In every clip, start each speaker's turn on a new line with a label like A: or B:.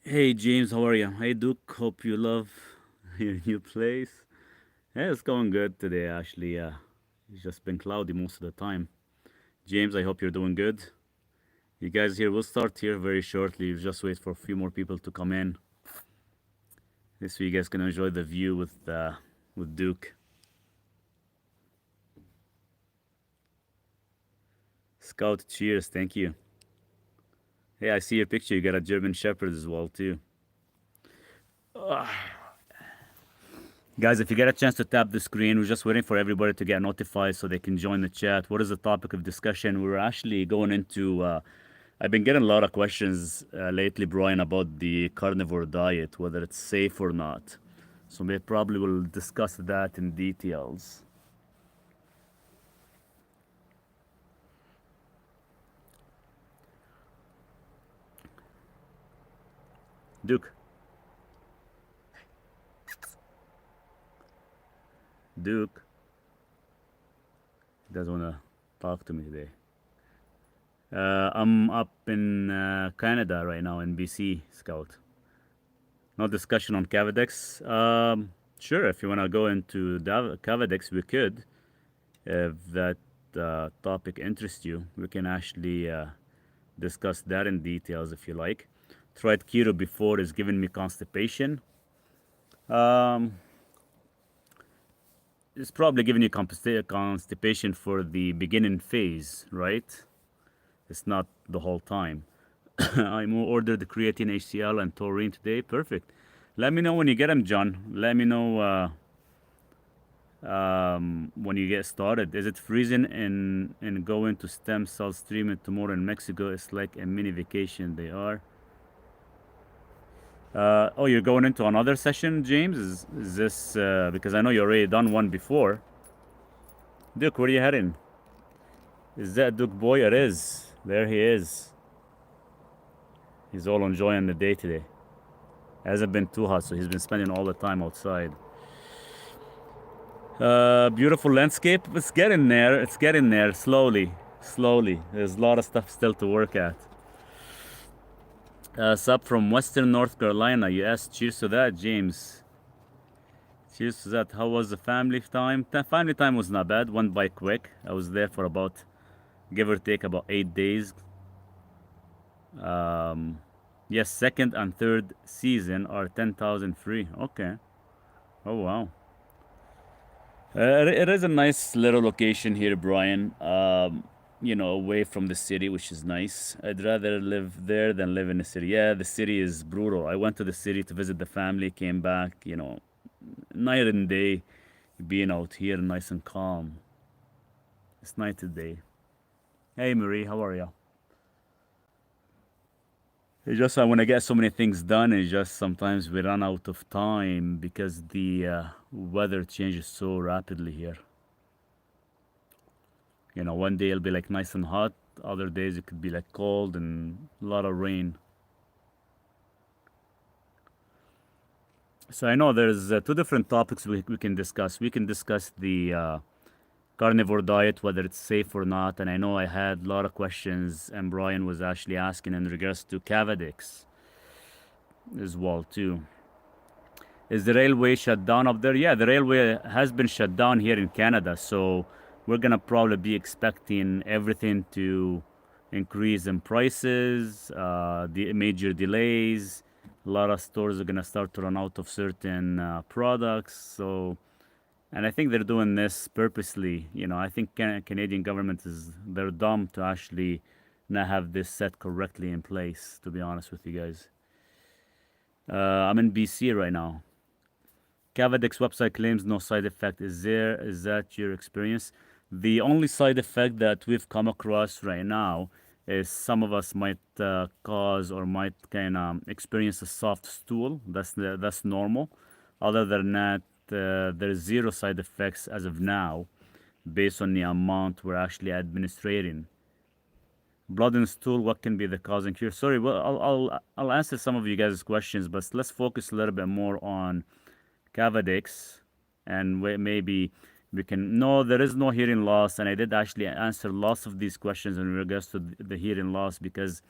A: Hey James, how are you? Hey Duke, hope you love your new place. Yeah, it's going good today actually. It's just been cloudy most of the time. James, I hope you're doing good. You guys here, we'll start here very shortly. We'll just wait for a few more people to come in. This way you guys can enjoy the view with Duke. Scout, cheers, thank you. Hey, I see your picture. You got a German Shepherd as well too. Guys, if you get a chance to tap the screen, we're just waiting for everybody to get notified so they can join the chat. What is the topic of discussion? We're actually going into. I've been getting a lot of questions lately, Brian, about the carnivore diet, whether it's safe or not. So we probably will discuss that in details. Duke, Duke doesn't want to talk to me today. I'm up in Canada right now in BC, Scout. No discussion on Cavadex. Sure, if you want to go into Cavadex, we could. If that topic interests you, we can actually discuss that in details if you like. Tried keto before, is giving me constipation. Um, it's probably giving you constipation for the beginning phase, right? It's not the whole time. I ordered the creatine, HCl, and taurine today. Perfect. Let me know when you get them, John. Let me know when you get started. Is it freezing and going to stem cell streaming tomorrow in Mexico? It's like a mini vacation. They are. Oh, you're going into another session, James? Is this because I know you already done one before? Duke, where are you heading? Is that Duke boy? It is. There he is. He's all enjoying the day today. Hasn't been too hot, so he's been spending all the time outside. Beautiful landscape. It's getting there. It's getting there slowly, slowly. There's a lot of stuff still to work at. Sub from Western North Carolina. Yes, cheers to that, James. Cheers to that. How was the family time? Family time was not bad. Went by quick. I was there for about, give or take, about 8 days. Um, yes, second and third season are 10,000 free. Okay. Oh wow. It is a nice little location here, Brian. Away from the city, which is nice. I'd rather live there than live in the city. Yeah, the city is brutal. I went to the city to visit the family, came back, night and day, being out here nice and calm. It's night and day. Hey, Marie, how are you? It's just I want to get so many things done, it's just sometimes we run out of time because the weather changes so rapidly here. One day it'll be like nice and hot, other days it could be like cold and a lot of rain. So I know there's two different topics we can discuss. We can discuss the carnivore diet, whether it's safe or not. And I know I had a lot of questions, and Brian was actually asking in regards to Cavadex as well too. Is the railway shut down up there? Yeah, the railway has been shut down here in Canada, so we're gonna probably be expecting everything to increase in prices, the major delays. A lot of stores are gonna start to run out of certain products. So, and I think they're doing this purposely. I think Canadian government they're dumb to actually not have this set correctly in place. To be honest with you guys, I'm in BC right now. Cavadex website claims no side effect. Is that your experience? The only side effect that we've come across right now is some of us might cause or might kind of experience a soft stool. That's normal. Other than that, there's zero side effects as of now, based on the amount we're actually administrating. Blood and stool. What can be the cause and cure? Sorry, well, I'll answer some of you guys' questions, but let's focus a little bit more on Cavadex, and maybe we can. No, there is no hearing loss, and I did actually answer lots of these questions in regards to the hearing loss because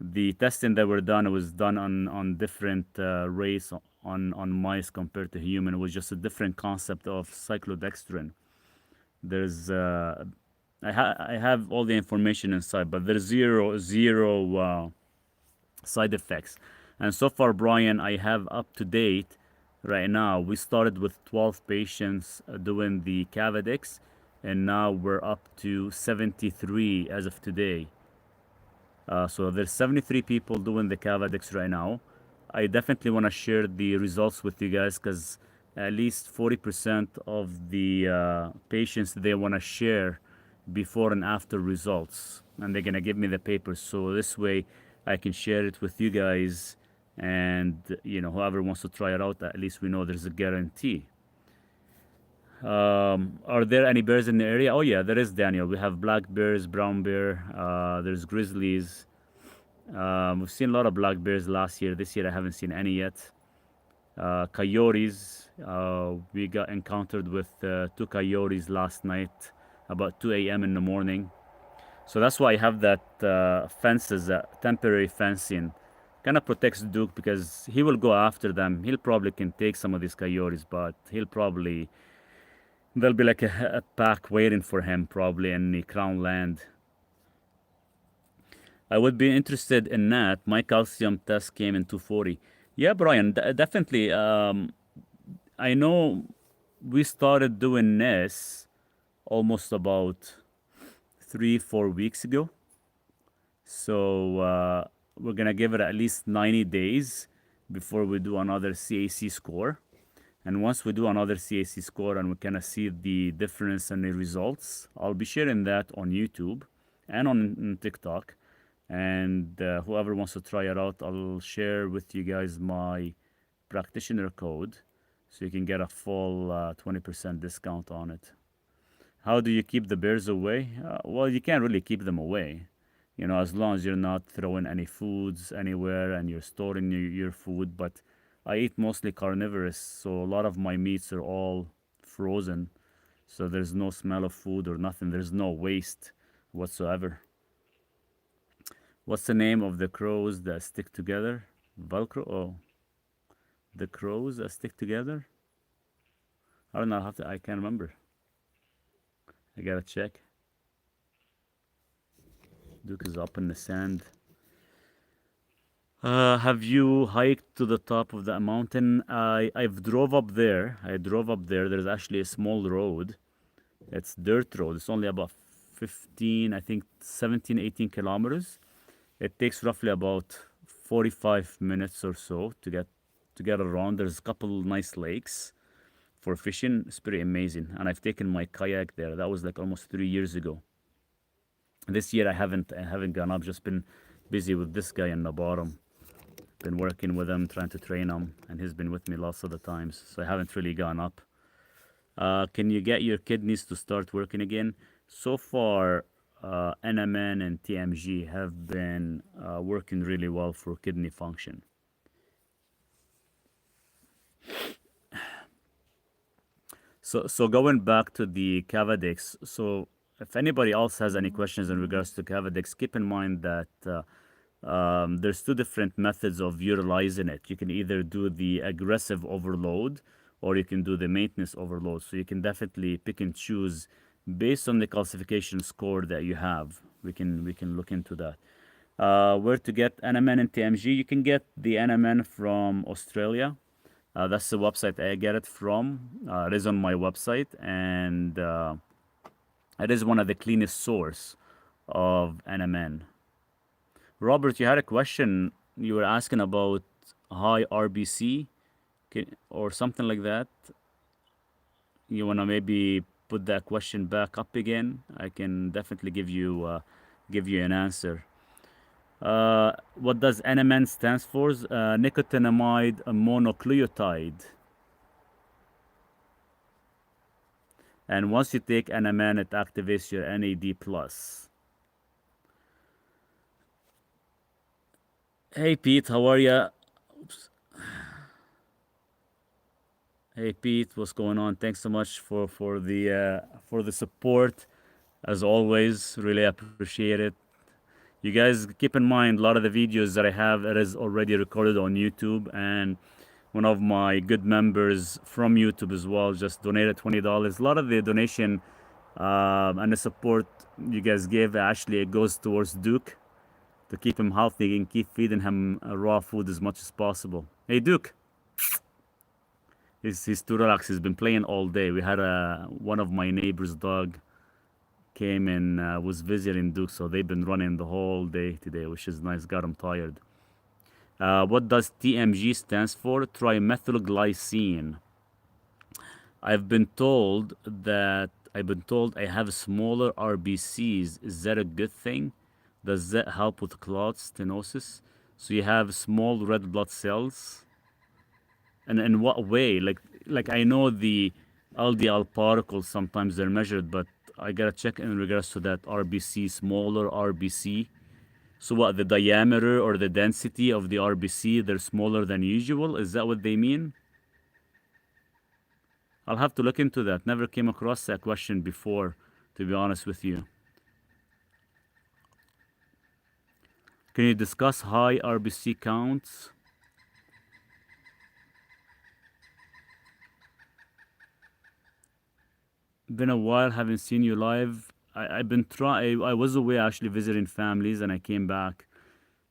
A: The testing that were done, it was done on different race on mice compared to human. It was just a different concept of cyclodextrin. There's I have all the information inside, but there's zero side effects. And so far, Brian, I have up to date right now. We started with 12 patients doing the Cavax, and now we're up to 73 as of today. So there's 73 people doing the Cavax right now. I definitely want to share the results with you guys because at least 40% of the patients they want to share before and after results, and they're gonna give me the papers. So this way, I can share it with you guys, and whoever wants to try it out, at least we know there's a guarantee. Are there any bears in the area? Oh yeah, there is, Daniel. We have black bears, brown bear. There's grizzlies. We've seen a lot of black bears last year. This year I haven't seen any yet. Coyotes. We got encountered with two coyotes last night about 2 a.m. in the morning. So that's why I have that fences, temporary fencing. Kind of protects Duke because he will go after them. He'll probably can take some of these coyotes, but there'll be like a pack waiting for him probably in the Crown Land. I would be interested in that. My calcium test came in 240. Yeah, Brian, definitely. I know we started doing this almost about 3-4 weeks ago. So we're gonna give it at least 90 days before we do another CAC score. And once we do another CAC score and we kind of see the difference in the results, I'll be sharing that on YouTube and on TikTok. And whoever wants to try it out, I'll share with you guys my practitioner code so you can get a full 20% discount on it. How do you keep the bears away? Well, you can't really keep them away. As long as you're not throwing any foods anywhere and you're storing your food. But I eat mostly carnivorous, so a lot of my meats are all frozen. So there's no smell of food or nothing. There's no waste whatsoever. What's the name of the crows that stick together? Velcro? Oh, the crows that stick together? I don't know. I can't remember. I gotta check. Duke is up in the sand. Have you hiked to the top of that mountain? I've drove up there. I drove up there. There's actually a small road. It's dirt road. It's only about 15, I think 17, 18 kilometers. It takes roughly about 45 minutes or so to get around. There's a couple nice lakes for fishing. It's pretty amazing. And I've taken my kayak there. That was like almost 3 years ago. This year I haven't gone up. Just been busy with this guy in the bottom. Been working with him, trying to train him, and he's been with me lots of the times. So I haven't really gone up. Can you get your kidneys to start working again? So far, NMN and TMG have been working really well for kidney function. So going back to the Cavadex, so if anybody else has any questions in regards to Cavadex, keep in mind that there's two different methods of utilizing it. You can either do the aggressive overload or you can do the maintenance overload. So you can definitely pick and choose based on the calcification score that you have. We can look into that. Where to get NMN and TMG? You can get the NMN from Australia. That's the website I get it from. It is on my website, and it is one of the cleanest source of NMN. Robert, you had a question. You were asking about high RBC or something like that. You want to maybe put that question back up again? I can definitely give you an answer. What does NMN stands for? Nicotinamide mononucleotide. And once you take NMN, it activates your NAD+. Hey Pete, how are ya? Oops. Hey Pete, what's going on? Thanks so much for the support, as always. Really appreciate it. You guys keep in mind, a lot of the videos that I have, it is already recorded on YouTube, and one of my good members from YouTube as well just donated $20. A lot of the donation and the support you guys give, actually it goes towards Duke to keep him healthy and keep feeding him raw food as much as possible. Hey Duke, he's too relaxed. He's been playing all day. We had one of my neighbor's dog came and was visiting Duke, so they've been running the whole day today, which is nice. Got him tired. What does TMG stands for? Trimethylglycine. I've been told I have smaller RBCs. Is that a good thing? Does that help with clot stenosis? So you have small red blood cells, and in what way? Like I know the LDL particles sometimes they're measured, but I gotta check in regards to that RBC, smaller RBC. So what, the diameter or the density of the RBC, they're smaller than usual? Is that what they mean? I'll have to look into that. Never came across that question before, to be honest with you. Can you discuss high RBC counts? Been a while, haven't seen you live. I've been I was away actually visiting families and I came back.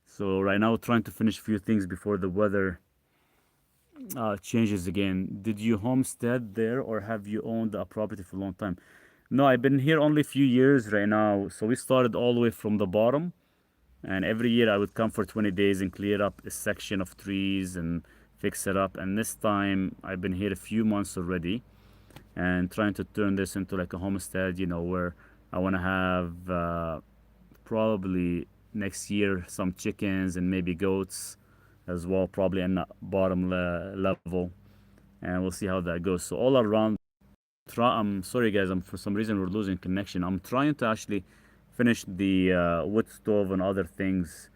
A: So right now trying to finish a few things before the weather changes again. Did you homestead there or have you owned a property for a long time? No, I've been here only a few years right now. So we started all the way from the bottom, and every year I would come for 20 days and clear up a section of trees and fix it up. And this time I've been here a few months already and trying to turn this into like a homestead, where I want to have probably next year some chickens and maybe goats as well, probably in the bottom level, and we'll see how that goes. So all around, I'm sorry guys, for some reason we're losing connection. I'm trying to actually finish the wood stove and other things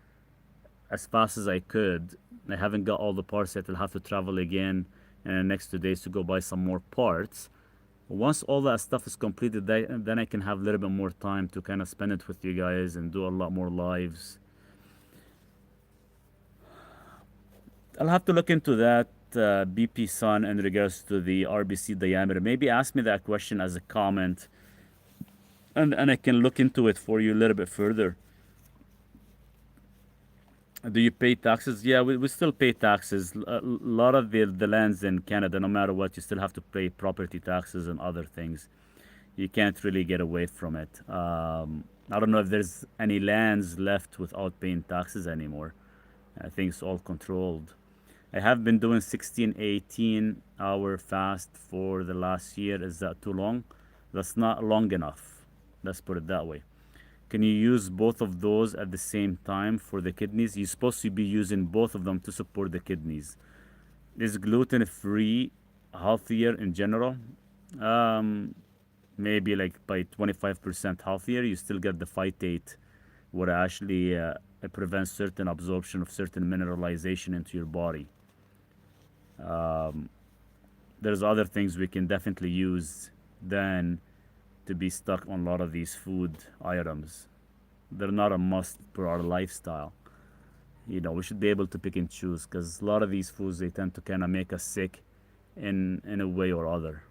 A: as fast as I could. I haven't got all the parts yet. I'll have to travel again in the next 2 days to go buy some more parts. Once all that stuff is completed, then I can have a little bit more time to kind of spend it with you guys and do a lot more lives. I'll have to look into that, BP Sun, in regards to the RBC diameter. Maybe ask me that question as a comment, and I can look into it for you a little bit further. Do you pay taxes? Yeah, we still pay taxes. A lot of the lands in Canada, no matter what, you still have to pay property taxes and other things. You can't really get away from it. I don't know if there's any lands left without paying taxes anymore. I think it's all controlled. I have been doing 16, 18-hour fast for the last year. Is that too long? That's not long enough. Let's put it that way. Can you use both of those at the same time for the kidneys? You're supposed to be using both of them to support the kidneys. Is gluten free healthier in general? Um, Maybe like by 25% healthier. You still get the phytate, what actually it prevents certain absorption of certain mineralization into your body. There's other things we can definitely use than to be stuck on a lot of these food items. They're not a must for our lifestyle. We should be able to pick and choose, because a lot of these foods, they tend to kind of make us sick in a way or other.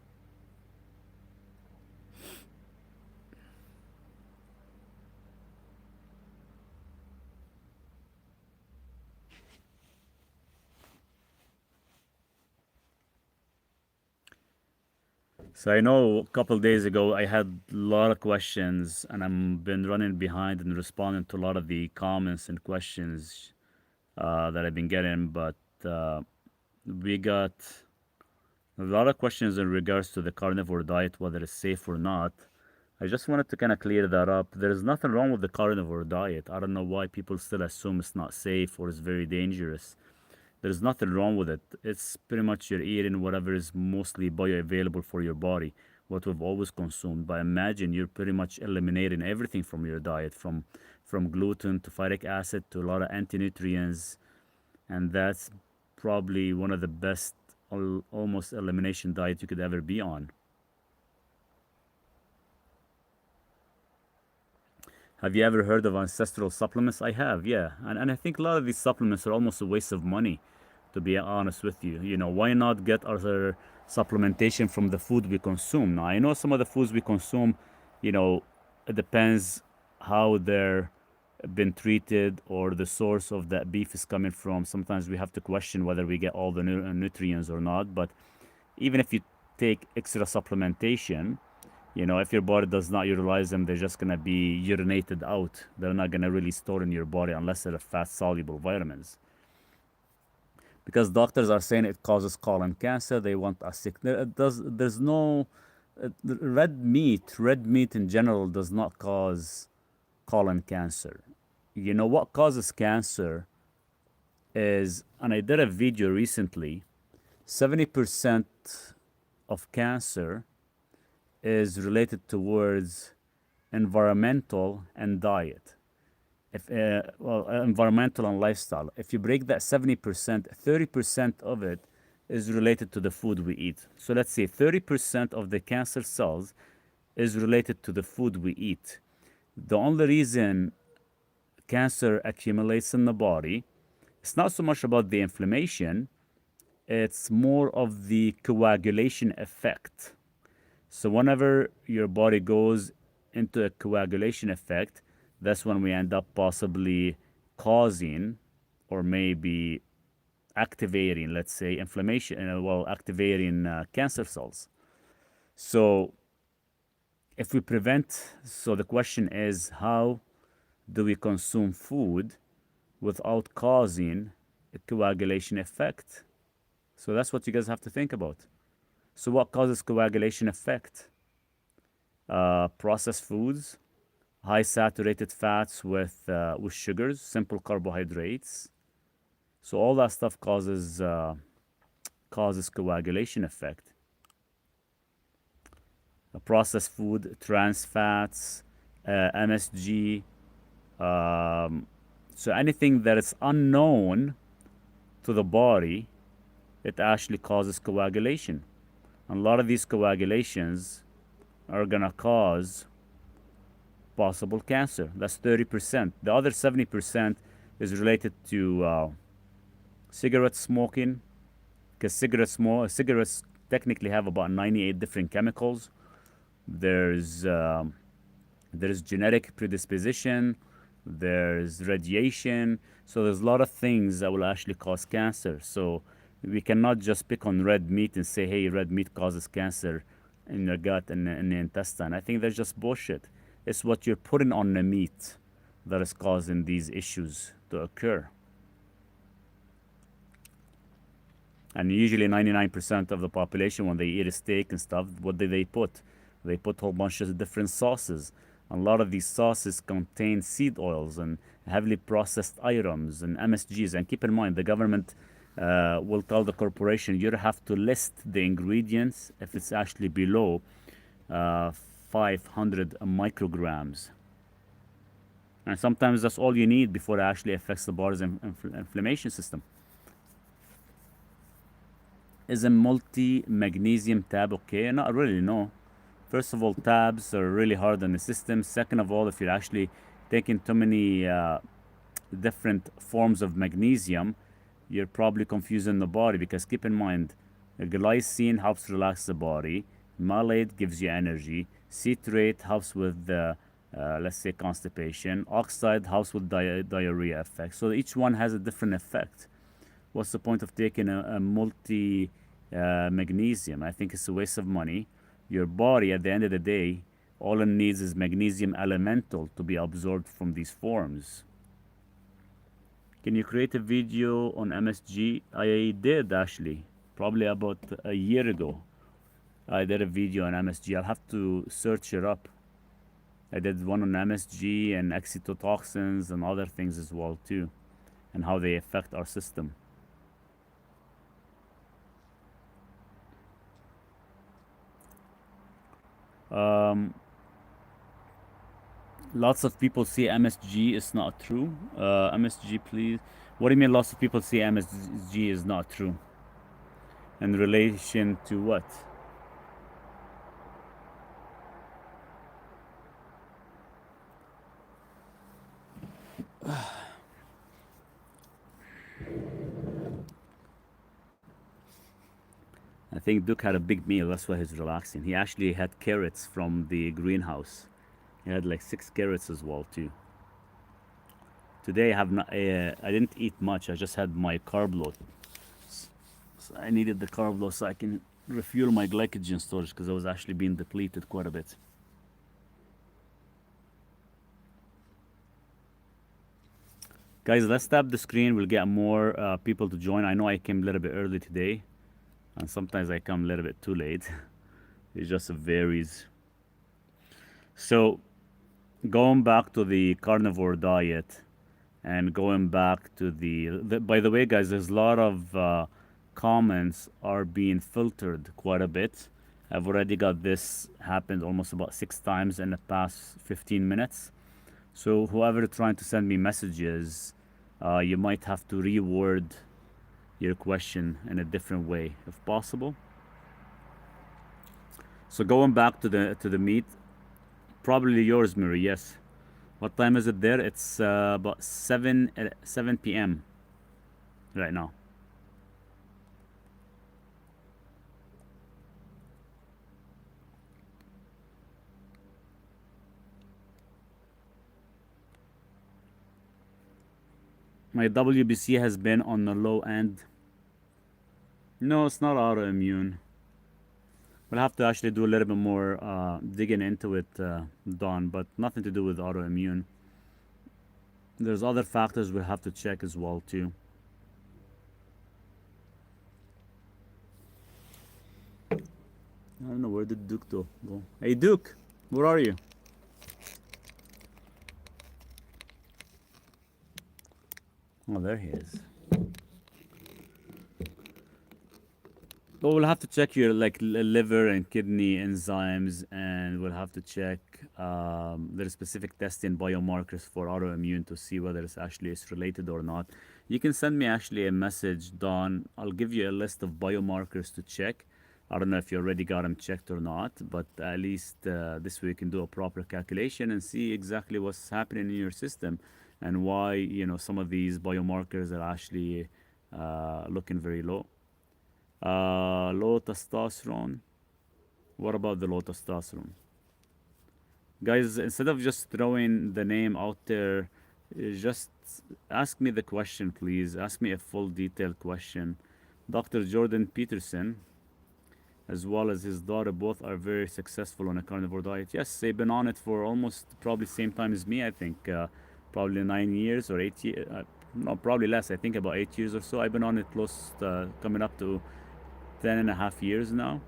A: So I know a couple days ago I had a lot of questions, and I'm been running behind and responding to a lot of the comments and questions that I've been getting, but uh, we got a lot of questions in regards to the carnivore diet, whether it's safe or not. I just wanted to kind of clear that up. There's nothing wrong with the carnivore diet. I don't know why people still assume it's not safe or it's very dangerous. There's nothing wrong with it. It's pretty much you're eating whatever is mostly bioavailable for your body, what we've always consumed. But imagine you're pretty much eliminating everything from your diet, from gluten to phytic acid to a lot of anti-nutrients, and that's probably one of the best almost elimination diet you could ever be on. Have you ever heard of ancestral supplements? I have, yeah. And I think a lot of these supplements are almost a waste of money, to be honest with you. You know, why not get other supplementation from the food we consume? Now, I know some of the foods we consume, you know, it depends how they're been treated or the source of that beef is coming from. Sometimes we have to question whether we get all the nutrients or not. But even if you take extra supplementation, you know, if your body does not utilize them, they're just gonna be urinated out. They're not gonna really store in your body unless they're fat soluble vitamins. Because doctors are saying it causes colon cancer. They want us sick. There's no red meat in general does not cause colon cancer. You know what causes cancer is, and I did a video recently, 70% of cancer is related towards environmental and diet. Environmental and lifestyle. If you break that 70%, 30% of it is related to the food we eat. So let's say 30% of the cancer cells is related to the food we eat. The only reason cancer accumulates in the body, it's not so much about the inflammation, it's more of the coagulation effect. So whenever your body goes into a coagulation effect, that's when we end up possibly causing or maybe activating, let's say, inflammation, activating cancer cells. So if we prevent, so the question is, how do we consume food without causing a coagulation effect? So that's what you guys have to think about. So what causes coagulation effect? Processed foods, high saturated fats with sugars, simple carbohydrates. So all that stuff causes coagulation effect. Processed food, trans fats, MSG. So anything that is unknown to the body, it actually causes coagulation. And a lot of these coagulations are gonna cause possible cancer. That's 30%. The other 70% is related to cigarette smoking, because cigarettes technically have about 98 different chemicals. There's genetic predisposition, there's radiation, so there's a lot of things that will actually cause cancer. So we cannot just pick on red meat and say, hey, red meat causes cancer in your gut and in the intestine. I think that's just bullshit. It's what you're putting on the meat that is causing these issues to occur. And usually 99% of the population, when they eat a steak and stuff, what do they put? They put a whole bunch of different sauces. And a lot of these sauces contain seed oils and heavily processed items and MSGs. And keep in mind, the government will tell the corporation you have to list the ingredients if it's actually below 500 micrograms. And sometimes that's all you need before it actually affects the body's inflammation system. Is a multi-magnesium tab okay? Not really, no. First of all, tabs are really hard on the system. Second of all, if you're actually taking too many different forms of magnesium, you're probably confusing the body, because keep in mind, glycine helps relax the body, malate gives you energy, citrate helps with the, let's say, constipation, oxide helps with diarrhea effect. So each one has a different effect. What's the point of taking a multi magnesium? I think it's a waste of money. Your body, at the end of the day, all it needs is magnesium elemental to be absorbed from these forms. Can you create a video on MSG? I did, actually, probably about a year ago. I did a video on MSG. I'll have to search it up. I did one on MSG and excitotoxins and other things as well too, and how they affect our system. Lots of people say MSG is not true. MSG, please. What do you mean lots of people say MSG is not true? In relation to what? think Duke had a big meal. That's why he's relaxing. He actually had carrots from the greenhouse. He had like 6 carrots as well too. Today I have not. I didn't eat much. I just had my carb load. So I needed the carb load so I can refuel my glycogen storage because I was actually being depleted quite a bit. Guys, let's tap the screen. We'll get more people to join. I know I came a little bit early today, and sometimes I come a little bit too late. It just varies. So, going back to the carnivore diet and going back to by the way, guys, there's a lot of comments are being filtered quite a bit. I've already got this happened almost about 6 times in the past 15 minutes. So whoever trying to send me messages, you might have to reword your question in a different way if possible. So going back to the meat, probably yours, Miri. Yes. What time is it there? It's about 7 p.m. right now. My WBC has been on the low end. No, it's not autoimmune. We'll have to actually do a little bit more digging into it, Don, but nothing to do with autoimmune. There's other factors we'll have to check as well too. I don't know, where did Duke go? Hey Duke, where are you? Oh, there he is. Well, we'll have to check your like liver and kidney enzymes, and we'll have to check there's specific testing biomarkers for autoimmune to see whether it's actually is related or not. You can send me actually a message, Don. I'll give you a list of biomarkers to check. I don't know if you already got them checked or not, but at least this way you can do a proper calculation and see exactly what's happening in your system and why some of these biomarkers are actually looking very low. Low testosterone. What about the low testosterone? Guys, instead of just throwing the name out there, just ask me the question, please. Ask me a full detailed question. Dr. Jordan Peterson, as well as his daughter, both are very successful on a carnivore diet. Yes, they've been on it for almost probably same time as me, I think. Probably 9 years or 8 years. No, probably less. I think about 8 years or so. I've been on it close, coming up to 10.5 years now.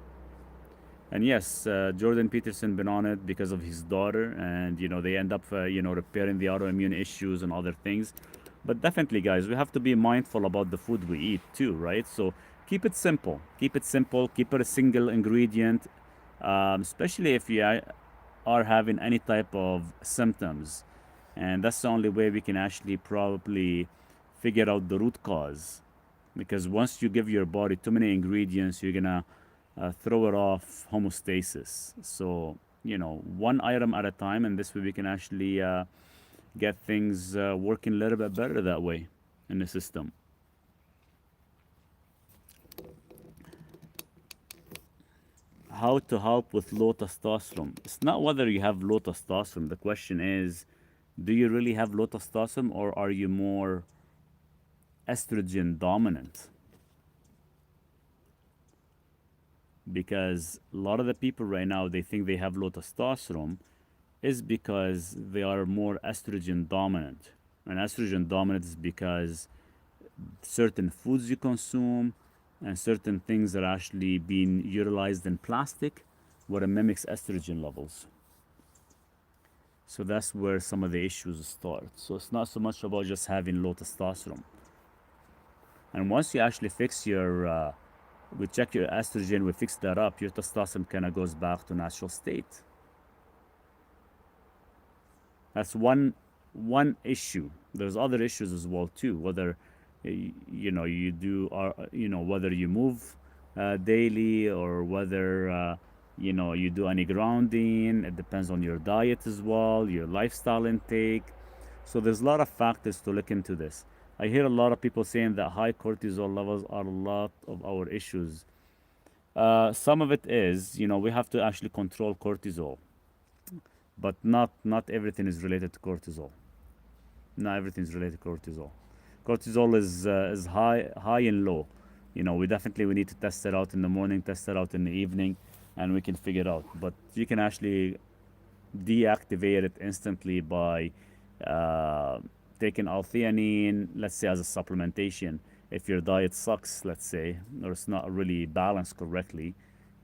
A: And yes, Jordan Peterson been on it because of his daughter, and they end up repairing the autoimmune issues and other things. But definitely, guys, we have to be mindful about the food we eat too, right? So keep it simple. Keep it simple. Keep it a single ingredient, especially if you are having any type of symptoms, and that's the only way we can actually probably figure out the root cause. Because once you give your body too many ingredients, you're gonna throw it off homeostasis. So one item at a time, and this way we can actually get things working a little bit better that way in the system. How to help with low testosterone? It's not whether you have low testosterone. The question is, do you really have low testosterone, or are you more estrogen dominant? Because a lot of the people right now, they think they have low testosterone is because they are more estrogen dominant. And estrogen dominant is because certain foods you consume and certain things are actually being utilized in plastic where it mimics estrogen levels. So that's where some of the issues start. So it's not so much about just having low testosterone. And once you actually fix we check your estrogen, we fix that up, your testosterone kind of goes back to natural state. That's one issue. There's other issues as well too. Whether you do, whether you move daily, or whether you do any grounding. It depends on your diet as well, your lifestyle intake. So there's a lot of factors to look into this. I hear a lot of people saying that high cortisol levels are a lot of our issues. Some of it is, we have to actually control cortisol, but not everything is related to cortisol. Not everything is related to cortisol. Cortisol is high and low. We need to test it out in the morning, test it out in the evening, and we can figure it out. But you can actually deactivate it instantly by uh, taking L-theanine, let's say as a supplementation. If your diet sucks, let's say, or it's not really balanced correctly,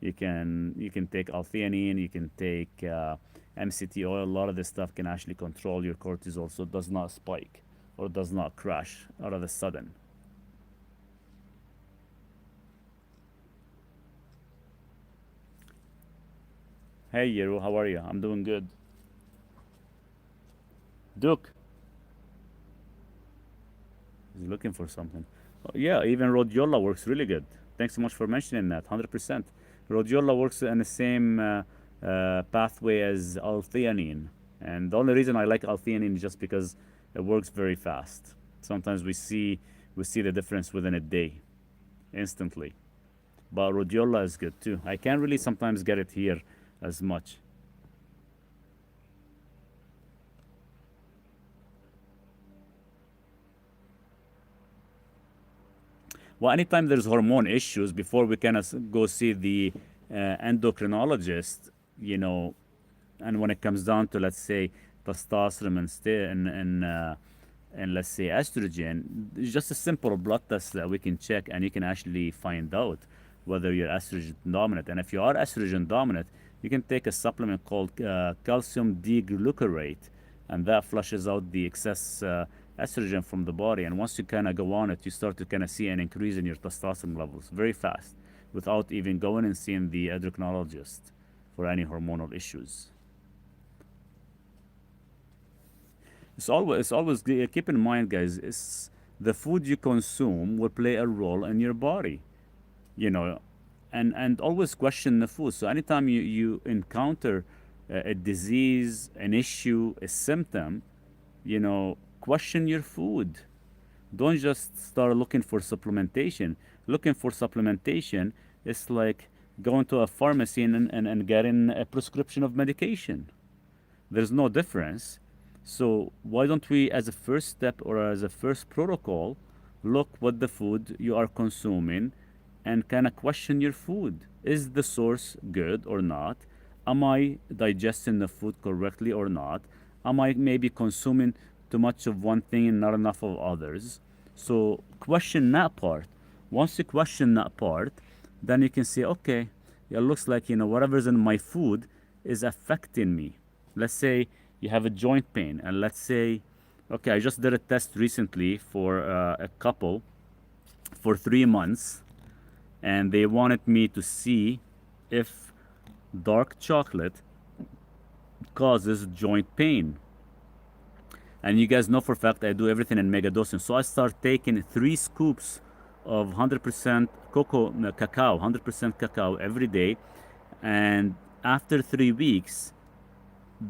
A: you can take L-theanine, you can take MCT oil. A lot of this stuff can actually control your cortisol so it does not spike or does not crash out of the sudden. Hey, Yero, how are you? I'm doing good. Duke is looking for something. Oh, yeah, even rhodiola works really good. Thanks so much for mentioning that. 100%. Rhodiola works in the same pathway as L-theanine, and the only reason I like L-theanine is just because it works very fast. Sometimes we see the difference within a day, instantly. But rhodiola is good too. I can't really sometimes get it here as much. Well, anytime there's hormone issues, before we kind of go see the endocrinologist, you know, and when it comes down to, let's say, testosterone and let's say estrogen, it's just a simple blood test that we can check, and you can actually find out whether you're estrogen dominant. And if you are estrogen dominant, you can take a supplement called calcium D-glucarate, and that flushes out the excess estrogen from the body. And once you kind of go on it, you start to kind of see an increase in your testosterone levels very fast, without even going and seeing the endocrinologist for any hormonal issues. It's always keep in mind, guys. It's the food you consume will play a role in your body, you know, and always question the food. So anytime you encounter a disease, an issue, a symptom, question your food. Don't just start looking for supplementation. Looking for supplementation is like going to a pharmacy and getting a prescription of medication. There's no difference. So why don't we, as a first step or as a first protocol, look what the food you are consuming and kind of question your food. Is the source good or not? Am I digesting the food correctly or not? Am I maybe consuming too much of one thing and not enough of others? So question that part. Once you question that part, then you can say, okay, it looks like whatever's in my food is affecting me. Let's say you have a joint pain, and let's say, okay, I just did a test recently for a couple for 3 months, and they wanted me to see if dark chocolate causes joint pain. And you guys know for a fact I do everything in mega dosing. So I start taking 3 scoops of 100% cacao, 100% cacao every day. And after 3 weeks,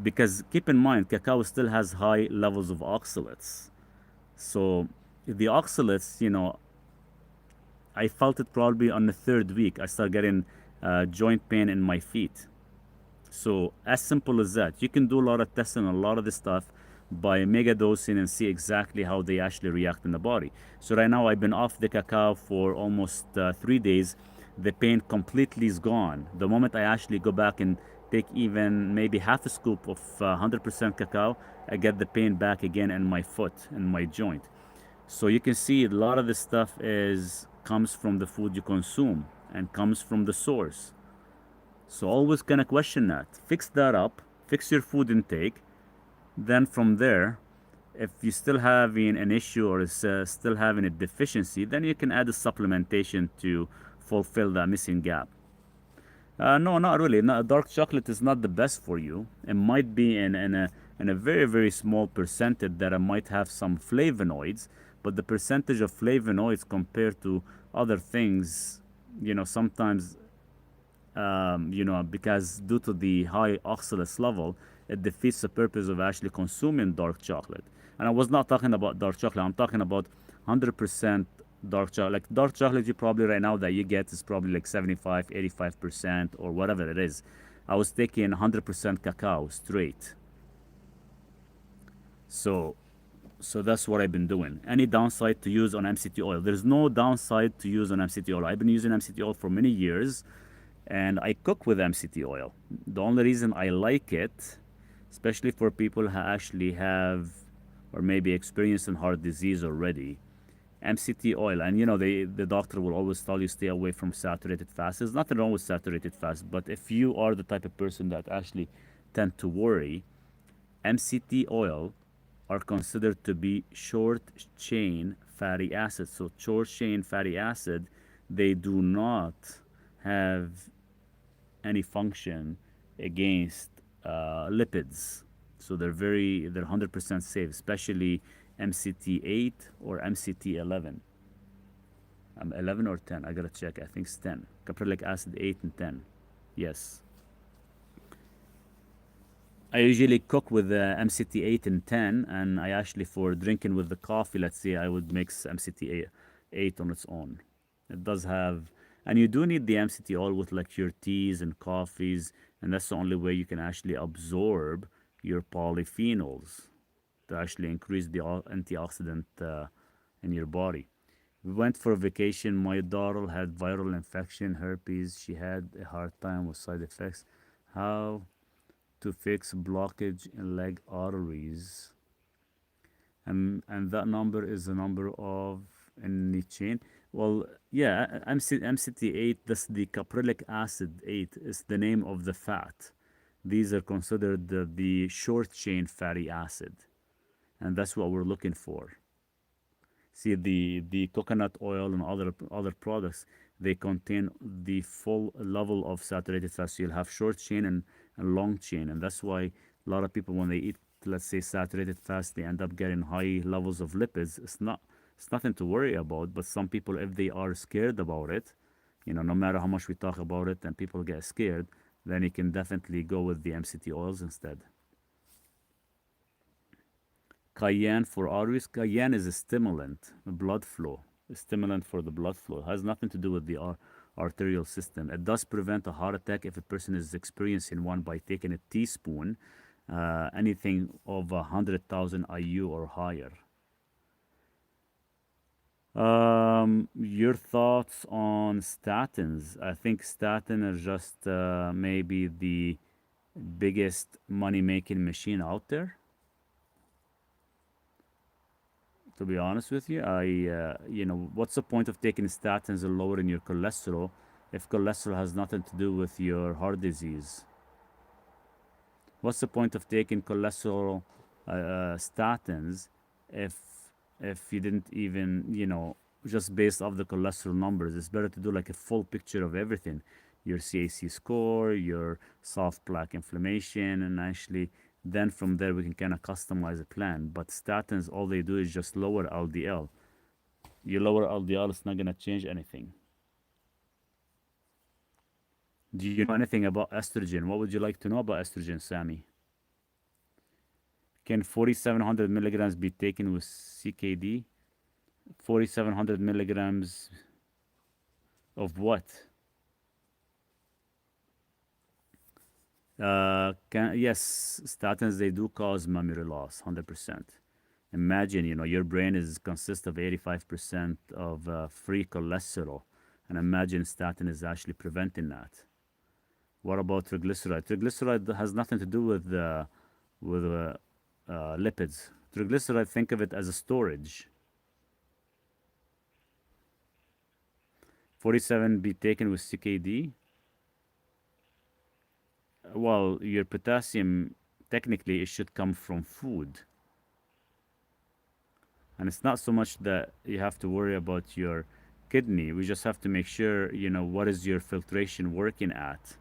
A: because keep in mind, cacao still has high levels of oxalates. So the oxalates, I felt it probably on the third week. I start getting joint pain in my feet. So as simple as that. You can do a lot of testing, a lot of this stuff by mega dosing and see exactly how they actually react in the body. So right now I've been off the cacao for almost 3 days. The pain completely is gone. The moment I actually go back and take even maybe half a scoop of 100% cacao, I get the pain back again in my foot and my joint. So you can see a lot of this stuff is comes from the food you consume and comes from the source. So always kind of question that. Fix that up. Fix your food intake. Then from there, if you're still having an issue or is still having a deficiency, then you can add a supplementation to fulfill that missing gap. No, not really. No, dark chocolate is not the best for you. It might be in a very, very small percentage that it might have some flavonoids, but the percentage of flavonoids compared to other things, sometimes, because due to the high oxalates level, it defeats the purpose of actually consuming dark chocolate. And I was not talking about dark chocolate. I'm talking about 100% Dark chocolate, like dark chocolate, you probably right now that you get is probably like 75, 85% or whatever it is. I was taking 100% cacao straight. So so that's what I've been doing. Any downside to use on MCT oil? There's no downside to use on MCT oil. I've been using MCT oil for many years, and I cook with MCT oil. The only reason I like it, especially for people who actually have or maybe experiencing heart disease already, MCT oil, and the doctor will always tell you stay away from saturated fats. There's nothing wrong with saturated fats, but if you are the type of person that actually tend to worry, MCT oil are considered to be short chain fatty acids. So short chain fatty acid, they do not have any function against lipids. So they're 100% safe, especially MCT8 or MCT11. 11 or 10, I gotta check. I think it's 10. Caprylic acid 8 and 10. Yes. I usually cook with MCT 8 and 10, and I actually, for drinking with the coffee, let's say, I would mix MCT 8 on its own. It does have, and you do need the MCT oil with like your teas and coffees, and that's the only way you can actually absorb your polyphenols to actually increase the antioxidant in your body. We went for a vacation. My daughter had viral infection, herpes. She had a hard time with side effects. How to fix blockage in leg arteries, and that number is the number of any chain. Well, yeah, MCT8, that's the caprylic acid 8, is the name of the fat. These are considered the short chain fatty acid, and that's what we're looking for. See, the coconut oil and other products, they contain the full level of saturated fat. So you'll have short chain and long chain, and that's why a lot of people, when they eat, let's say, saturated fats, they end up getting high levels of lipids. It's nothing to worry about. But some people, if they are scared about it, no matter how much we talk about it and people get scared, then you can definitely go with the MCT oils instead. Cayenne for arteries. Cayenne is a stimulant, a blood flow, a stimulant for the blood flow. It has nothing to do with the arterial system. It does prevent a heart attack if a person is experiencing one by taking a teaspoon, anything of 100,000 IU or higher. Your thoughts on statins? I think statin is just maybe the biggest money-making machine out there. To be honest with you, what's the point of taking statins and lowering your cholesterol if cholesterol has nothing to do with your heart disease? What's the point of taking cholesterol statins if you didn't even, just based off the cholesterol numbers? It's better to do like a full picture of everything, your CAC score, your soft plaque inflammation, and actually then from there we can kind of customize a plan. But statins, all they do is just lower LDL. You lower LDL, it's not going to change anything. Do you know anything about estrogen? What would you like to know about estrogen, Sammy? Can 4,700 milligrams be taken with CKD? 4,700 milligrams of what? Yes, statins, they do cause memory loss, 100%. Imagine, your brain consists of 85% of free cholesterol, and imagine statin is actually preventing that. What about triglyceride? Triglyceride has nothing to do with lipids. Triglyceride, think of it as a storage. 47 be taken with CKD. Well, your potassium, technically, it should come from food. And it's not so much that you have to worry about your kidney. We just have to make sure, what is your filtration working at.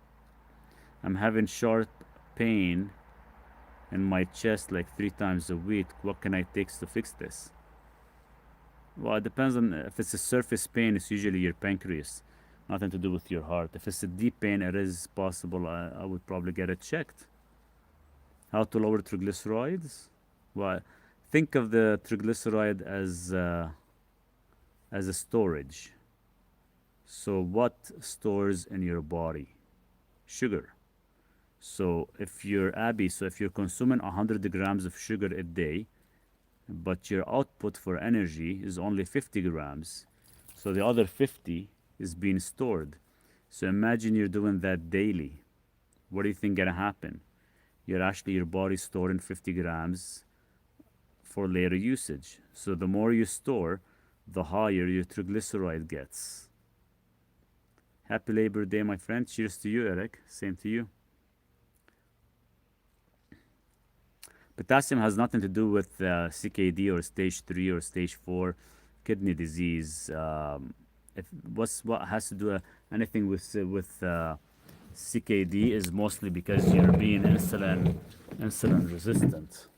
A: I'm having sharp pain in my chest like 3 times a week. What can I take to fix this? Well, it depends on if it's a surface pain, it's usually your pancreas. Nothing to do with your heart. If it's a deep pain, it is possible I would probably get it checked. How to lower triglycerides? Well, think of the triglyceride as as a storage. So what stores in your body? Sugar. So if you're Abby, so if you're consuming 100 grams of sugar a day, but your output for energy is only 50 grams, so the other 50 is being stored. So imagine you're doing that daily. What do you think gonna happen? Your body storing 50 grams for later usage. So the more you store, the higher your triglyceride gets. Happy Labor Day, my friend. Cheers to you, Eric. Same to you. Potassium has nothing to do with CKD or stage 3 or stage 4 kidney disease. If what has to do anything with CKD is mostly because you're being insulin resistant.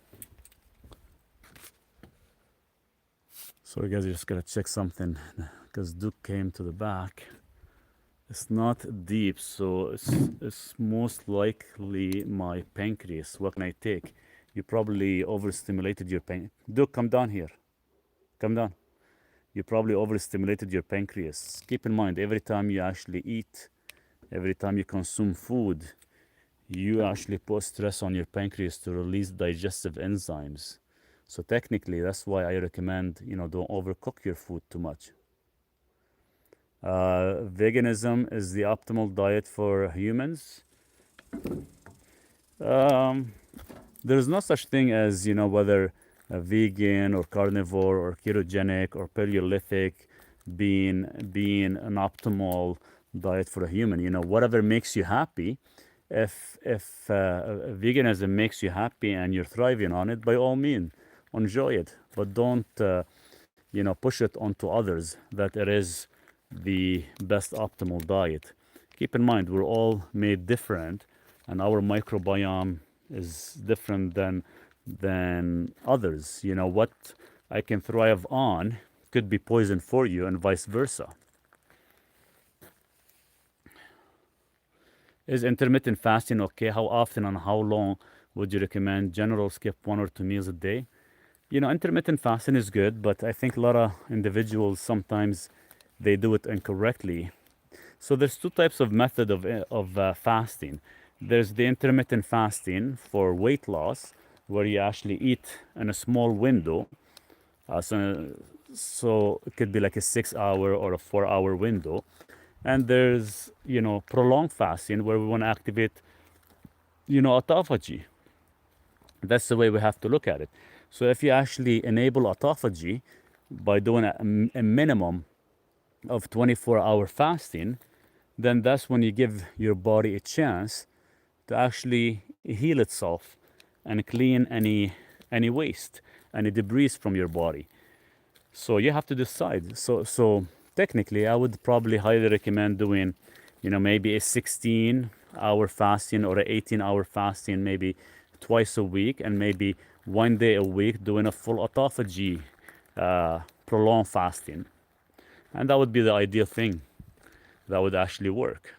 A: So you guys are just gonna check something because Duke came to the back. It's not deep, so it's most likely my pancreas. What can I take? You probably overstimulated your pancreas. Duke, come down here. Come down. You probably overstimulated your pancreas. Keep in mind, every time you actually eat, every time you consume food, you actually put stress on your pancreas to release digestive enzymes. So technically, that's why I recommend, don't overcook your food too much. Veganism is the optimal diet for humans. There's no such thing as, whether a vegan or carnivore or ketogenic or Paleolithic being an optimal diet for a human. Whatever makes you happy. If veganism makes you happy and you're thriving on it, by all means, enjoy it. But don't, push it onto others that it is the best optimal diet. Keep in mind, we're all made different, and our microbiome is different than others. What I can thrive on could be poison for you, and vice versa. Is intermittent fasting okay? How often and how long would you recommend? General skip 1 or 2 meals a day. Intermittent fasting is good, but I think a lot of individuals sometimes they do it incorrectly. So there's 2 types of method of fasting. There's the intermittent fasting for weight loss, where you actually eat in a small window. So it could be like a 6-hour or a 4-hour window. And there's, prolonged fasting, where we want to activate, autophagy. That's the way we have to look at it. So if you actually enable autophagy by doing a minimum of 24-hour fasting, then that's when you give your body a chance to actually heal itself and clean any waste, any debris from your body. So you have to decide. So technically, I would probably highly recommend doing, maybe a 16-hour fasting or an 18-hour fasting, maybe twice a week, and maybe 1 day a week doing a full autophagy, prolonged fasting. And that would be the ideal thing. That would actually work.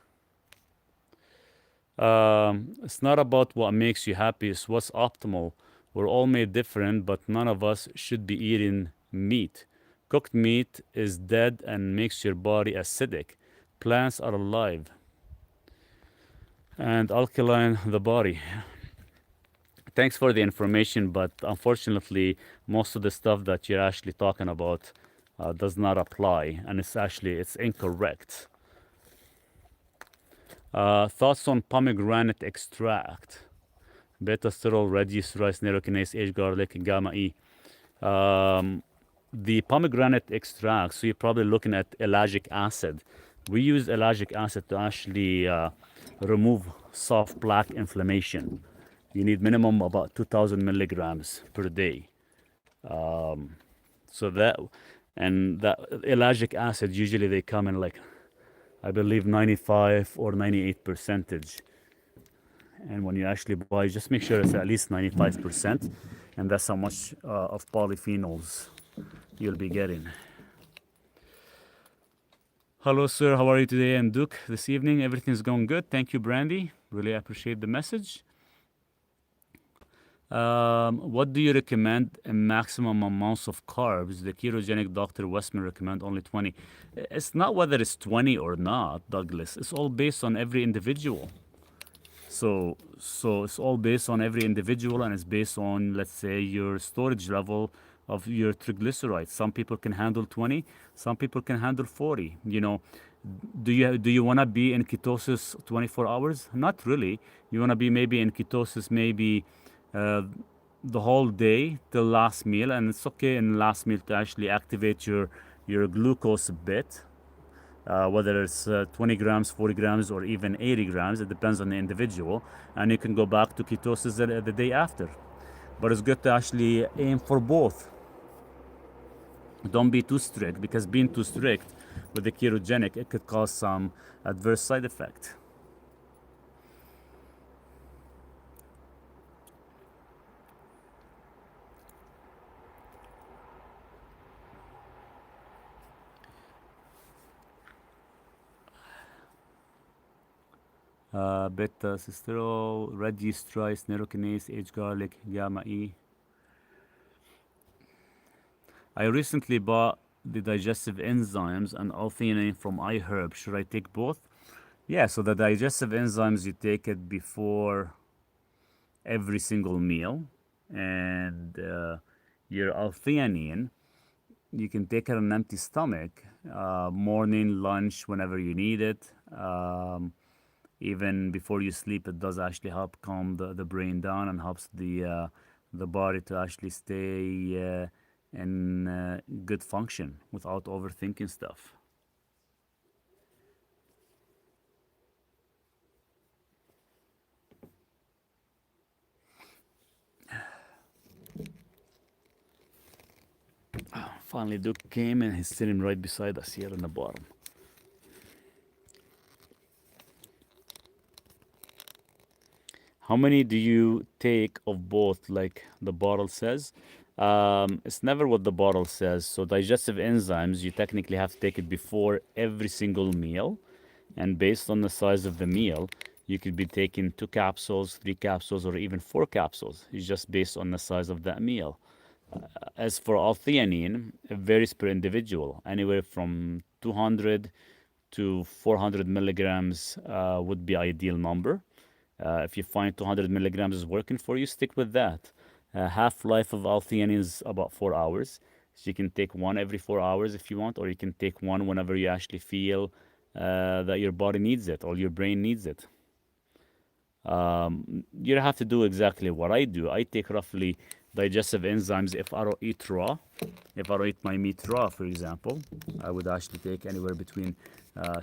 A: It's not about what makes you happy, it's what's optimal. We're all made different, but none of us should be eating meat. Cooked meat is dead and makes your body acidic. Plants are alive and alkaline the body. Thanks for the information, but unfortunately, most of the stuff that you're actually talking about does not apply, and it's incorrect. Thoughts on pomegranate extract? Beta-sterol, red yeast rice, neurokinase, aged garlic, gamma E. The pomegranate extract, so you're probably looking at ellagic acid. We use ellagic acid to actually remove soft plaque inflammation. You need minimum about 2,000 milligrams per day. So that ellagic acid, usually they come in like, I believe 95 or 98%. And when you actually buy, just make sure it's at least 95%. And that's how much of polyphenols you'll be getting. Hello, sir. How are you today? And Duke, this evening, everything's going good. Thank you, Brandy. Really appreciate the message. What do you recommend in maximum amounts of carbs? The ketogenic Dr. Westman recommend only 20. It's not whether it's 20 or not, Douglas. It's all based on every individual. So it's all based on every individual, and it's based on, let's say, your storage level of your triglycerides. Some people can handle 20, some people can handle 40. Do you want to be in ketosis 24 hours? Not really. You want to be maybe in ketosis maybe uh, the whole day till last meal, and it's okay in last meal to actually activate your glucose a bit, whether it's 20 grams, 40 grams, or even 80 grams. It depends on the individual. And you can go back to ketosis the day after. But it's good to actually aim for both. Don't be too strict, because being too strict with the ketogenic, it could cause some adverse side effect. Beta cesterol, red yeast rice, neurokinase, aged garlic, gamma E. I recently bought the digestive enzymes and L-theanine from iHerb. Should I take both? Yeah, so the digestive enzymes, you take it before every single meal, and your L-theanine, you can take it on an empty stomach, morning, lunch, whenever you need it. Even before you sleep, it does actually help calm the brain down and helps the body to actually stay in good function without overthinking stuff. Finally, Duke came and he's sitting right beside us here in the bottom. How many do you take of both, like the bottle says? It's never what the bottle says. So digestive enzymes, you technically have to take it before every single meal. And based on the size of the meal, you could be taking 2 capsules, 3 capsules, or even 4 capsules. It's just based on the size of that meal. As for L-theanine, it varies per individual. Anywhere from 200 to 400 milligrams would be ideal number. If you find 200 milligrams is working for you, stick with that. Half-life of L-theanine is about 4 hours. So you can take one every 4 hours if you want, or you can take one whenever you actually feel that your body needs it or your brain needs it. You don't have to do exactly what I do. I take roughly digestive enzymes if I don't eat raw. If I don't eat my meat raw, for example, I would actually take anywhere between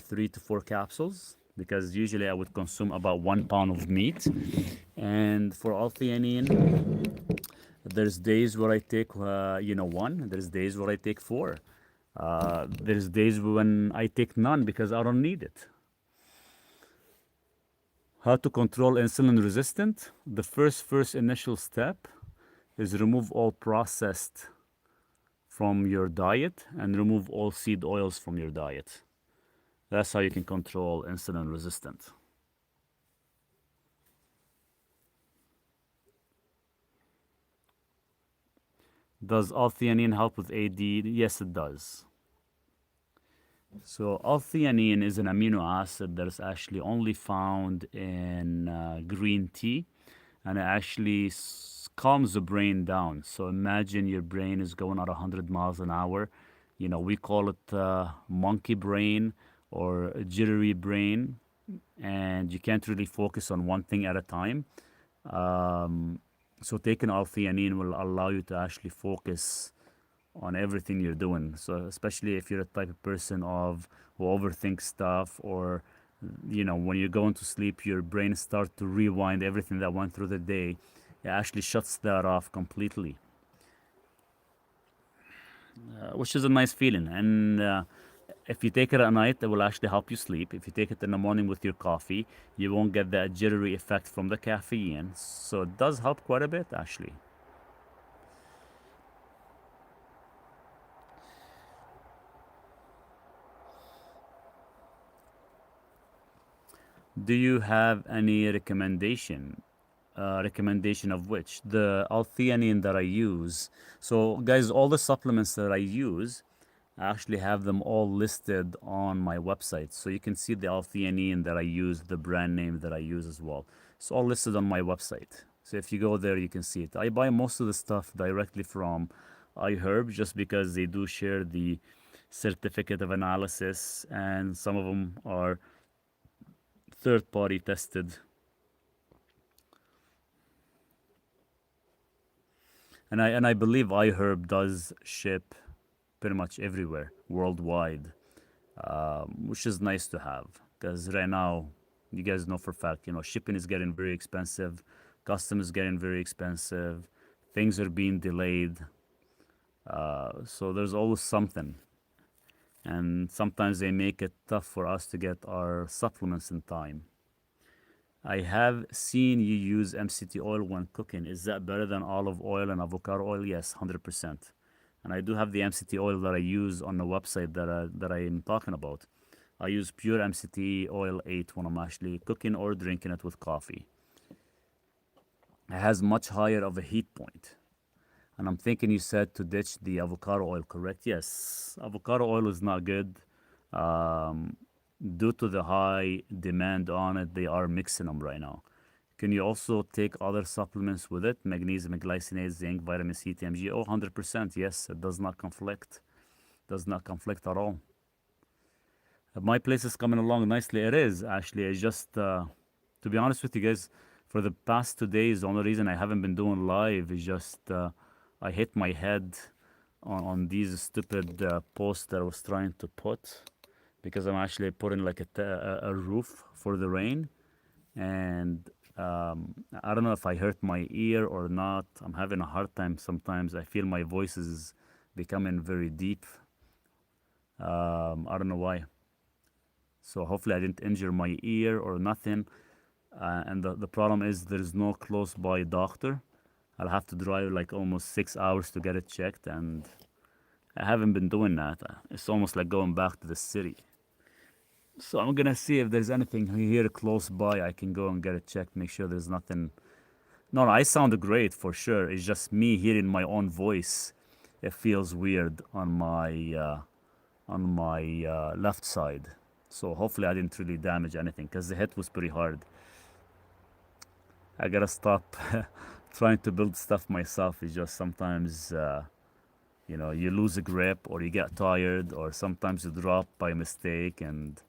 A: 3 to 4 capsules, because usually I would consume about 1 pound of meat. And for L-theanine, there's days where I take, one. There's days where I take four. There's days when I take none because I don't need it. How to control insulin resistant? The first initial step is remove all processed from your diet and remove all seed oils from your diet. That's how you can control insulin resistant. Does L-theanine help with AD? Yes, it does. So L-theanine is an amino acid that is actually only found in green tea, and it actually calms the brain down. So imagine your brain is going at 100 miles an hour. We call it monkey brain or a jittery brain, and you can't really focus on one thing at a time. So taking L-theanine will allow you to actually focus on everything you're doing. So especially if you're a type of person who overthinks stuff, or when you're going to sleep, your brain starts to rewind everything that went through the day. It actually shuts that off completely, which is a nice feeling. And if you take it at night, it will actually help you sleep. If you take it in the morning with your coffee, you won't get that jittery effect from the caffeine. So it does help quite a bit, actually. Do you have any recommendation recommendation of which? The L-theanine that I use. So, guys, all the supplements that I use, I actually have them all listed on my website. So you can see the L-theanine that I use, the brand name that I use as well. It's all listed on my website. So if you go there, you can see it. I buy most of the stuff directly from iHerb just because they do share the certificate of analysis, and some of them are third party tested. And I believe iHerb does ship pretty much everywhere worldwide, which is nice to have because right now, you guys know for a fact, shipping is getting very expensive, customs is getting very expensive, things are being delayed. So there's always something, and sometimes they make it tough for us to get our supplements in time. I have seen you use MCT oil when cooking. Is that better than olive oil and avocado oil? Yes, 100%. And I do have the MCT oil that I use on the website that I am talking about. I use pure MCT oil 8 when I'm actually cooking or drinking it with coffee. It has much higher of a heat point. And I'm thinking you said to ditch the avocado oil, correct? Yes, avocado oil is not good. Um, Due to the high demand on it, they are mixing them right now. Can you also take other supplements with it? Magnesium, glycinate, zinc, vitamin C, TMG? Oh, 100%. Yes, it does not conflict. Does not conflict at all. My place is coming along nicely. It is, actually. It's just, to be honest with you guys, for the past 2 days, the only reason I haven't been doing live is just I hit my head on these stupid posts that I was trying to put, because I'm actually putting like a roof for the rain, and I don't know if I hurt my ear or not. I'm having a hard time sometimes. I feel my voice is becoming very deep. I don't know why. So hopefully I didn't injure my ear or nothing. And the problem is there's no close by doctor. I'll have to drive like almost 6 hours to get it checked, and I haven't been doing that. It's almost like going back to the city. So I'm gonna see if there's anything here close by I can go and get it checked, make sure there's nothing. No, I sound great for sure. It's just me hearing my own voice. It feels weird on my left side. So hopefully I didn't really damage anything because the hit was pretty hard. I gotta stop trying to build stuff myself. It's just sometimes you lose a grip or you get tired or sometimes you drop by mistake, and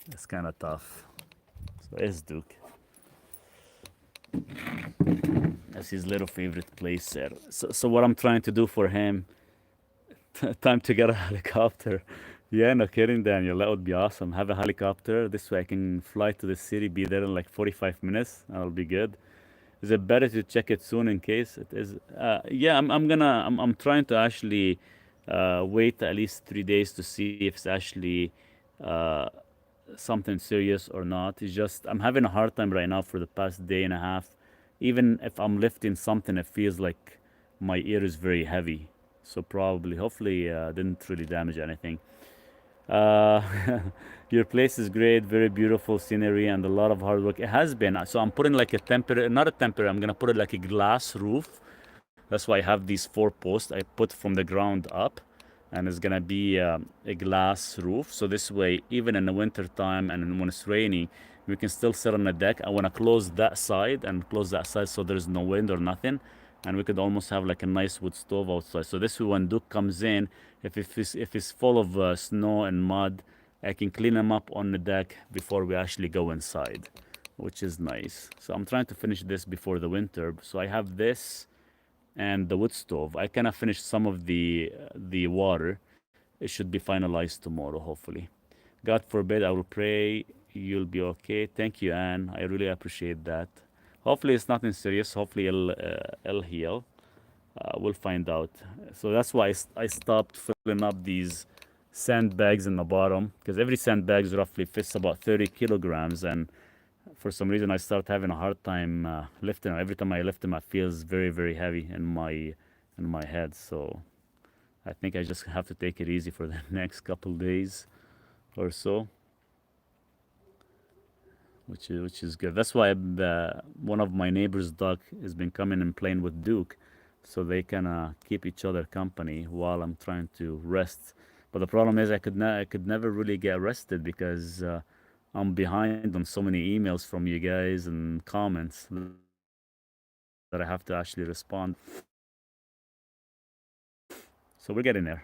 A: it's kind of tough. So it's Duke. That's his little favorite place there. So what I'm trying to do for him, time to get a helicopter. Yeah, no kidding, Daniel. That would be awesome. Have a helicopter. This way I can fly to the city, be there in like 45 minutes. That'll be good. Is it better to check it soon in case it is? Yeah, I'm trying to actually wait at least 3 days to see if it's actually uh, something serious or not. It's just I'm having a hard time right now for the past day and a half. Even if I'm lifting something, it feels like my ear is very heavy. So probably, hopefully, didn't really damage anything. Uh, your place is great, very beautiful scenery, and a lot of hard work. It has been. So I'm putting like a temporary, not a temporary. I'm gonna put it like a glass roof. That's why I have these 4 posts I put from the ground up, and it's gonna be a glass roof. So this way, even in the winter time and when it's raining, we can still sit on the deck. I wanna close that side and close that side so there's no wind or nothing, and we could almost have like a nice wood stove outside. So this way, when Duke comes in, if it's full of snow and mud, I can clean them up on the deck before we actually go inside, which is nice. So I'm trying to finish this before the winter. So I have this and the wood stove. I kind of finished some of the water. It should be finalized tomorrow, hopefully. God forbid, I will pray you'll be okay. Thank you, Anne. I really appreciate that. Hopefully, it's nothing serious. Hopefully, it'll heal. We'll find out. So that's why I stopped filling up these sandbags in the bottom, because every sandbag roughly fits about 30 kilograms, and for some reason I start having a hard time lifting them. Every time I lift them, it feels very, very heavy in my head. So I think I just have to take it easy for the next couple days or so. which is good. That's why one of my neighbor's dog has been coming and playing with Duke, so they can keep each other company while I'm trying to rest. But the problem is I could never really get rested because I'm behind on so many emails from you guys and comments that I have to actually respond. So we're getting there.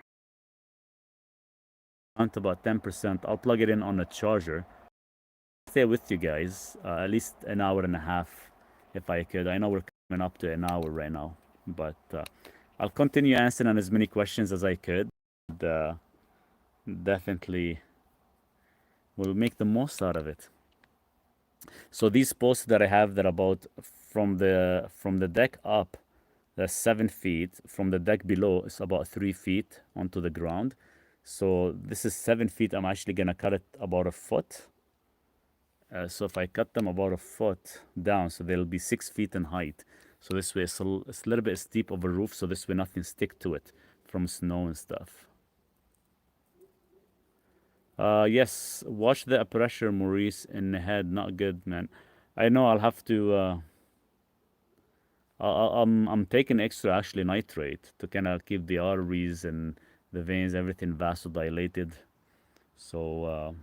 A: On to about 10%. I'll plug it in on a charger. Stay with you guys at least an hour and a half if I could. I know we're coming up to an hour right now, but I'll continue answering as many questions as I could. Uh, Definitely will make the most out of it. So these posts that I have, that about from the deck up, that's 7 feet. From the deck below, it's about 3 feet onto the ground. So this is 7 feet. I'm actually gonna cut it about a foot. So if I cut them about a foot down, so they'll be 6 feet in height. So this way it's a little bit steep of a roof, so this way nothing stick to it from snow and stuff. Yes, watch the pressure, Maurice, in the head. Not good, man. I know I'll have to. I'm taking extra actually nitrate to kind of keep the arteries and the veins, everything vasodilated. So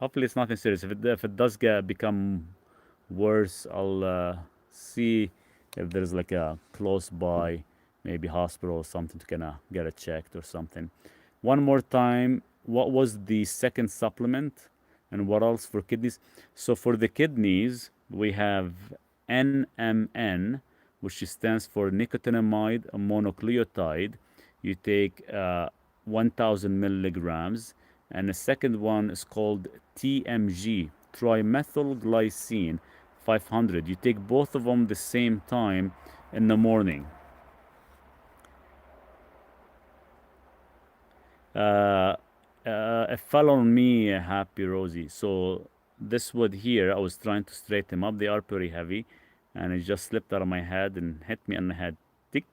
A: hopefully it's nothing serious. If it does become worse, I'll see if there's like a close by, maybe hospital or something, to kind of get it checked or something. One more time, what was the second supplement and what else for kidneys? So for the kidneys, we have NMN, which stands for nicotinamide mononucleotide. You take 1000 milligrams, and the second one is called TMG, trimethylglycine 500. You take both of them the same time in the morning. It fell on me, Happy Rosie. So this wood here, I was trying to straighten them up. They are pretty heavy, and it just slipped out of my head and hit me on the head. Tick.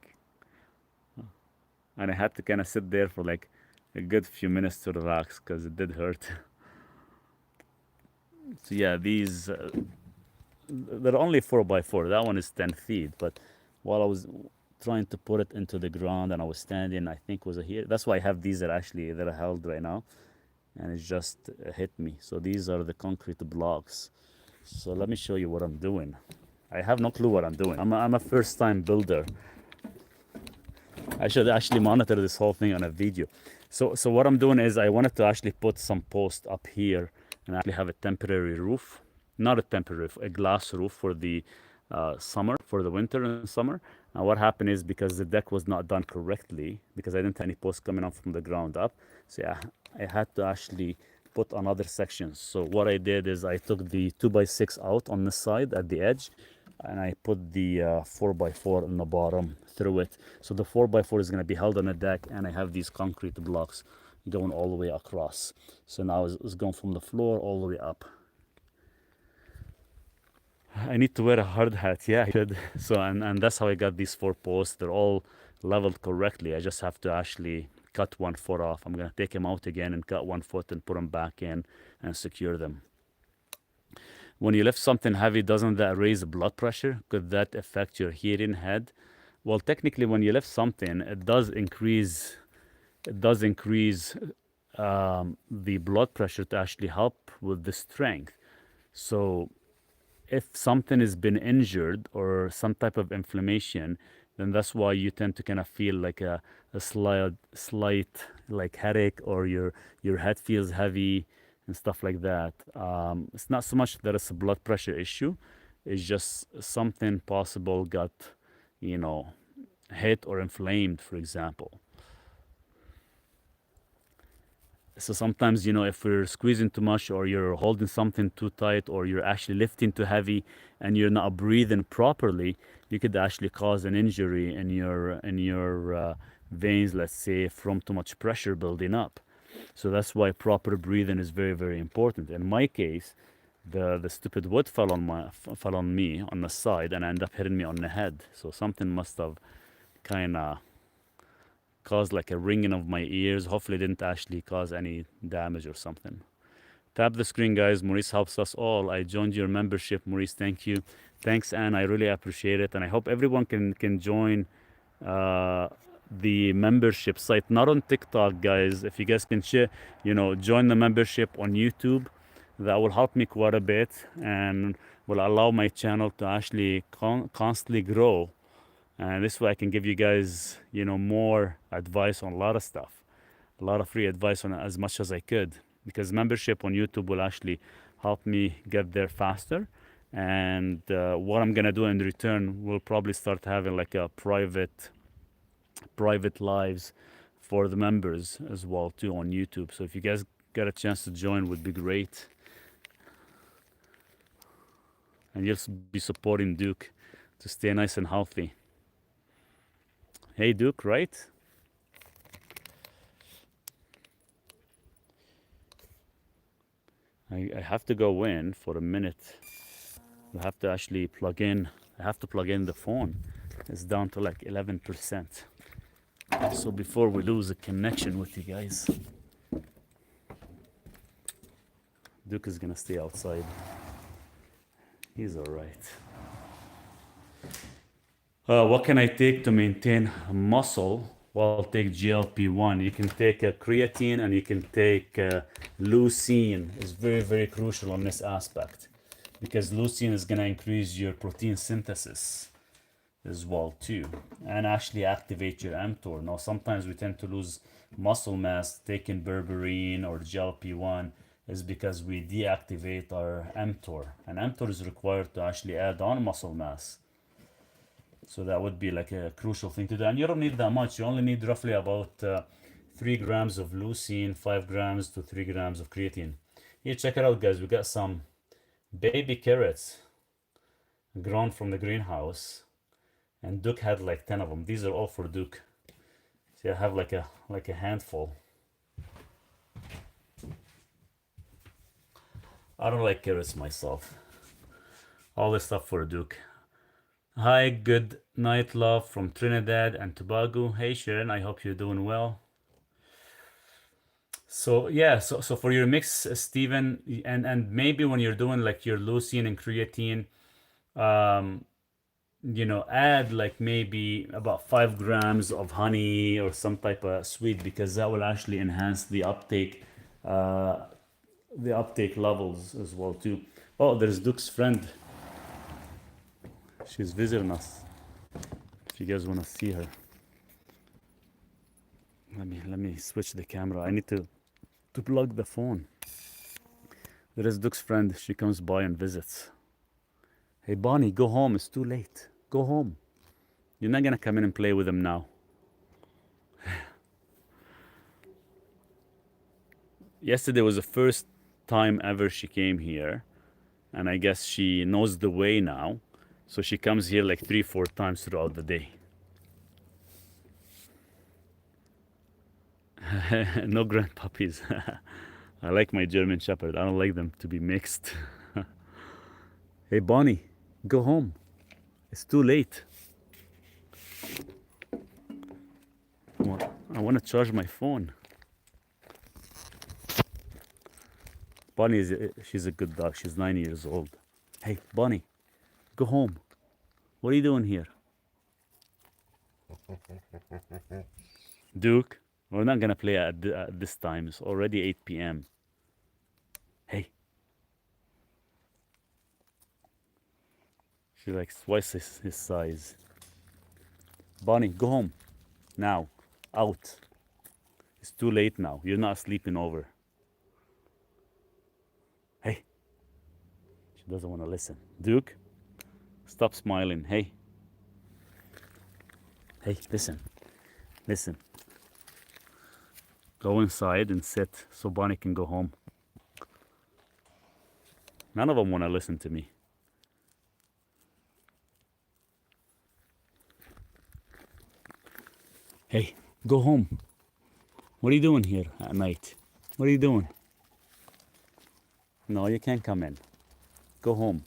A: And I had to kind of sit there for like a good few minutes to relax because it did hurt. So yeah, these they're only 4x4. That one is 10 feet. But while I was trying to put it into the ground and I was standing, I think was a here. That's why I have these that are held right now, and it just hit me. So these are the concrete blocks. So let me show you what I'm doing. I have no clue what I'm doing. I'm a first-time builder. I should actually monitor this whole thing on a video. So what I'm doing is I wanted to actually put some posts up here and actually have a temporary roof. Not a temporary roof, a glass roof for the summer, for the winter and summer. And what happened is, because the deck was not done correctly, because I didn't have any posts coming up from the ground up, so yeah, I had to actually put another section. So what I did is I took the 2x6 out on the side at the edge, and I put the 4x4 in the bottom through it. So the 4x4 is going to be held on the deck, and I have these concrete blocks going all the way across. So now it's going from the floor all the way up. I need to wear a hard hat. Yeah, I should. So and that's how I got these 4 posts. They're all leveled correctly. I just have to actually cut one foot off. I'm gonna take them out again and cut one foot and put them back in and secure them. When you lift something heavy, doesn't that raise blood pressure? Could that affect your hearing head? Well, technically, when you lift something, it does increase the blood pressure to actually help with the strength. So if something has been injured or some type of inflammation, then that's why you tend to kind of feel like a slight like headache, or your head feels heavy and stuff like that. It's not so much that it's a blood pressure issue. It's just something possible got, hit or inflamed, for example. So sometimes, if you're squeezing too much, or you're holding something too tight, or you're actually lifting too heavy and you're not breathing properly, you could actually cause an injury in your veins, let's say, from too much pressure building up. So that's why proper breathing is very, very important. In my case, the stupid wood fell on me on the side and ended up hitting me on the head. So something must have kind of caused like a ringing of my ears. Hopefully it didn't actually cause any damage or something. Tap the screen, guys. Maurice helps us all. I joined your membership, Maurice. Thank you. Thanks, Anne. I really appreciate it. And I hope everyone can join the membership site, not on TikTok, guys. If you guys can share, join the membership on YouTube, that will help me quite a bit and will allow my channel to actually constantly grow. And this way I can give you guys, more advice on a lot of stuff, a lot of free advice on as much as I could, because membership on YouTube will actually help me get there faster. And what I'm gonna do in return, we'll probably start having like a private lives for the members as well too on YouTube. So if you guys get a chance to join, would be great. And you'll be supporting Duke to stay nice and healthy. Hey Duke, right? I have to go in for a minute. I have to actually plug in. I have to plug in the phone. It's down to like 11%. So before we lose a connection with you guys, Duke is gonna stay outside. He's all right. What can I take to maintain muscle? Well, take GLP-1. You can take a creatine and you can take leucine. It's very, very crucial on this aspect, because leucine is gonna increase your protein synthesis as well too, and actually activate your mTOR. Now sometimes we tend to lose muscle mass taking berberine or GLP-1 is because we deactivate our mTOR, and mTOR is required to actually add on muscle mass. So that would be like a crucial thing to do, and you don't need that much. You only need roughly about 3 grams of leucine, 5 grams to 3 grams of creatine. Here, check it out, guys. We got some baby carrots grown from the greenhouse, and Duke had like 10 of them. These are all for Duke. See, I have like a handful. I don't like carrots myself. All this stuff for Duke. Hi, good night, love from Trinidad and Tobago. Hey Sharon, I hope you're doing well. So yeah, so for your mix, Stephen, and maybe when you're doing like your leucine and creatine, add like maybe about 5 grams of honey or some type of sweet, because that will actually enhance the uptake levels as well too. Oh, there's Duke's friend. She's visiting us. If you guys want to see her, let me switch the camera. I need to plug the phone. There is Duke's friend. She comes by and visits. Hey Bonnie, go home. It's too late. Go home. You're not gonna come in and play with him now. Yesterday was the first time ever she came here, and I guess she knows the way now. So she comes here like 3-4 times throughout the day. No grandpuppies. I like my German Shepherd. I don't like them to be mixed. Hey Bonnie, go home. It's too late. I want to charge my phone. Bonnie she's a good dog. She's 9 years old. Hey Bonnie, go home. What are you doing here? Duke, we're not gonna play at this time. It's already 8 p.m. Hey. She's like twice his size. Bonnie, go home. Now. Out. It's too late now. You're not sleeping over. Hey. She doesn't want to listen. Duke, stop smiling. Hey. Hey, listen. Listen. Go inside and sit so Bonnie can go home. None of them want to listen to me. Hey, go home. What are you doing here at night? What are you doing? No, you can't come in. Go home.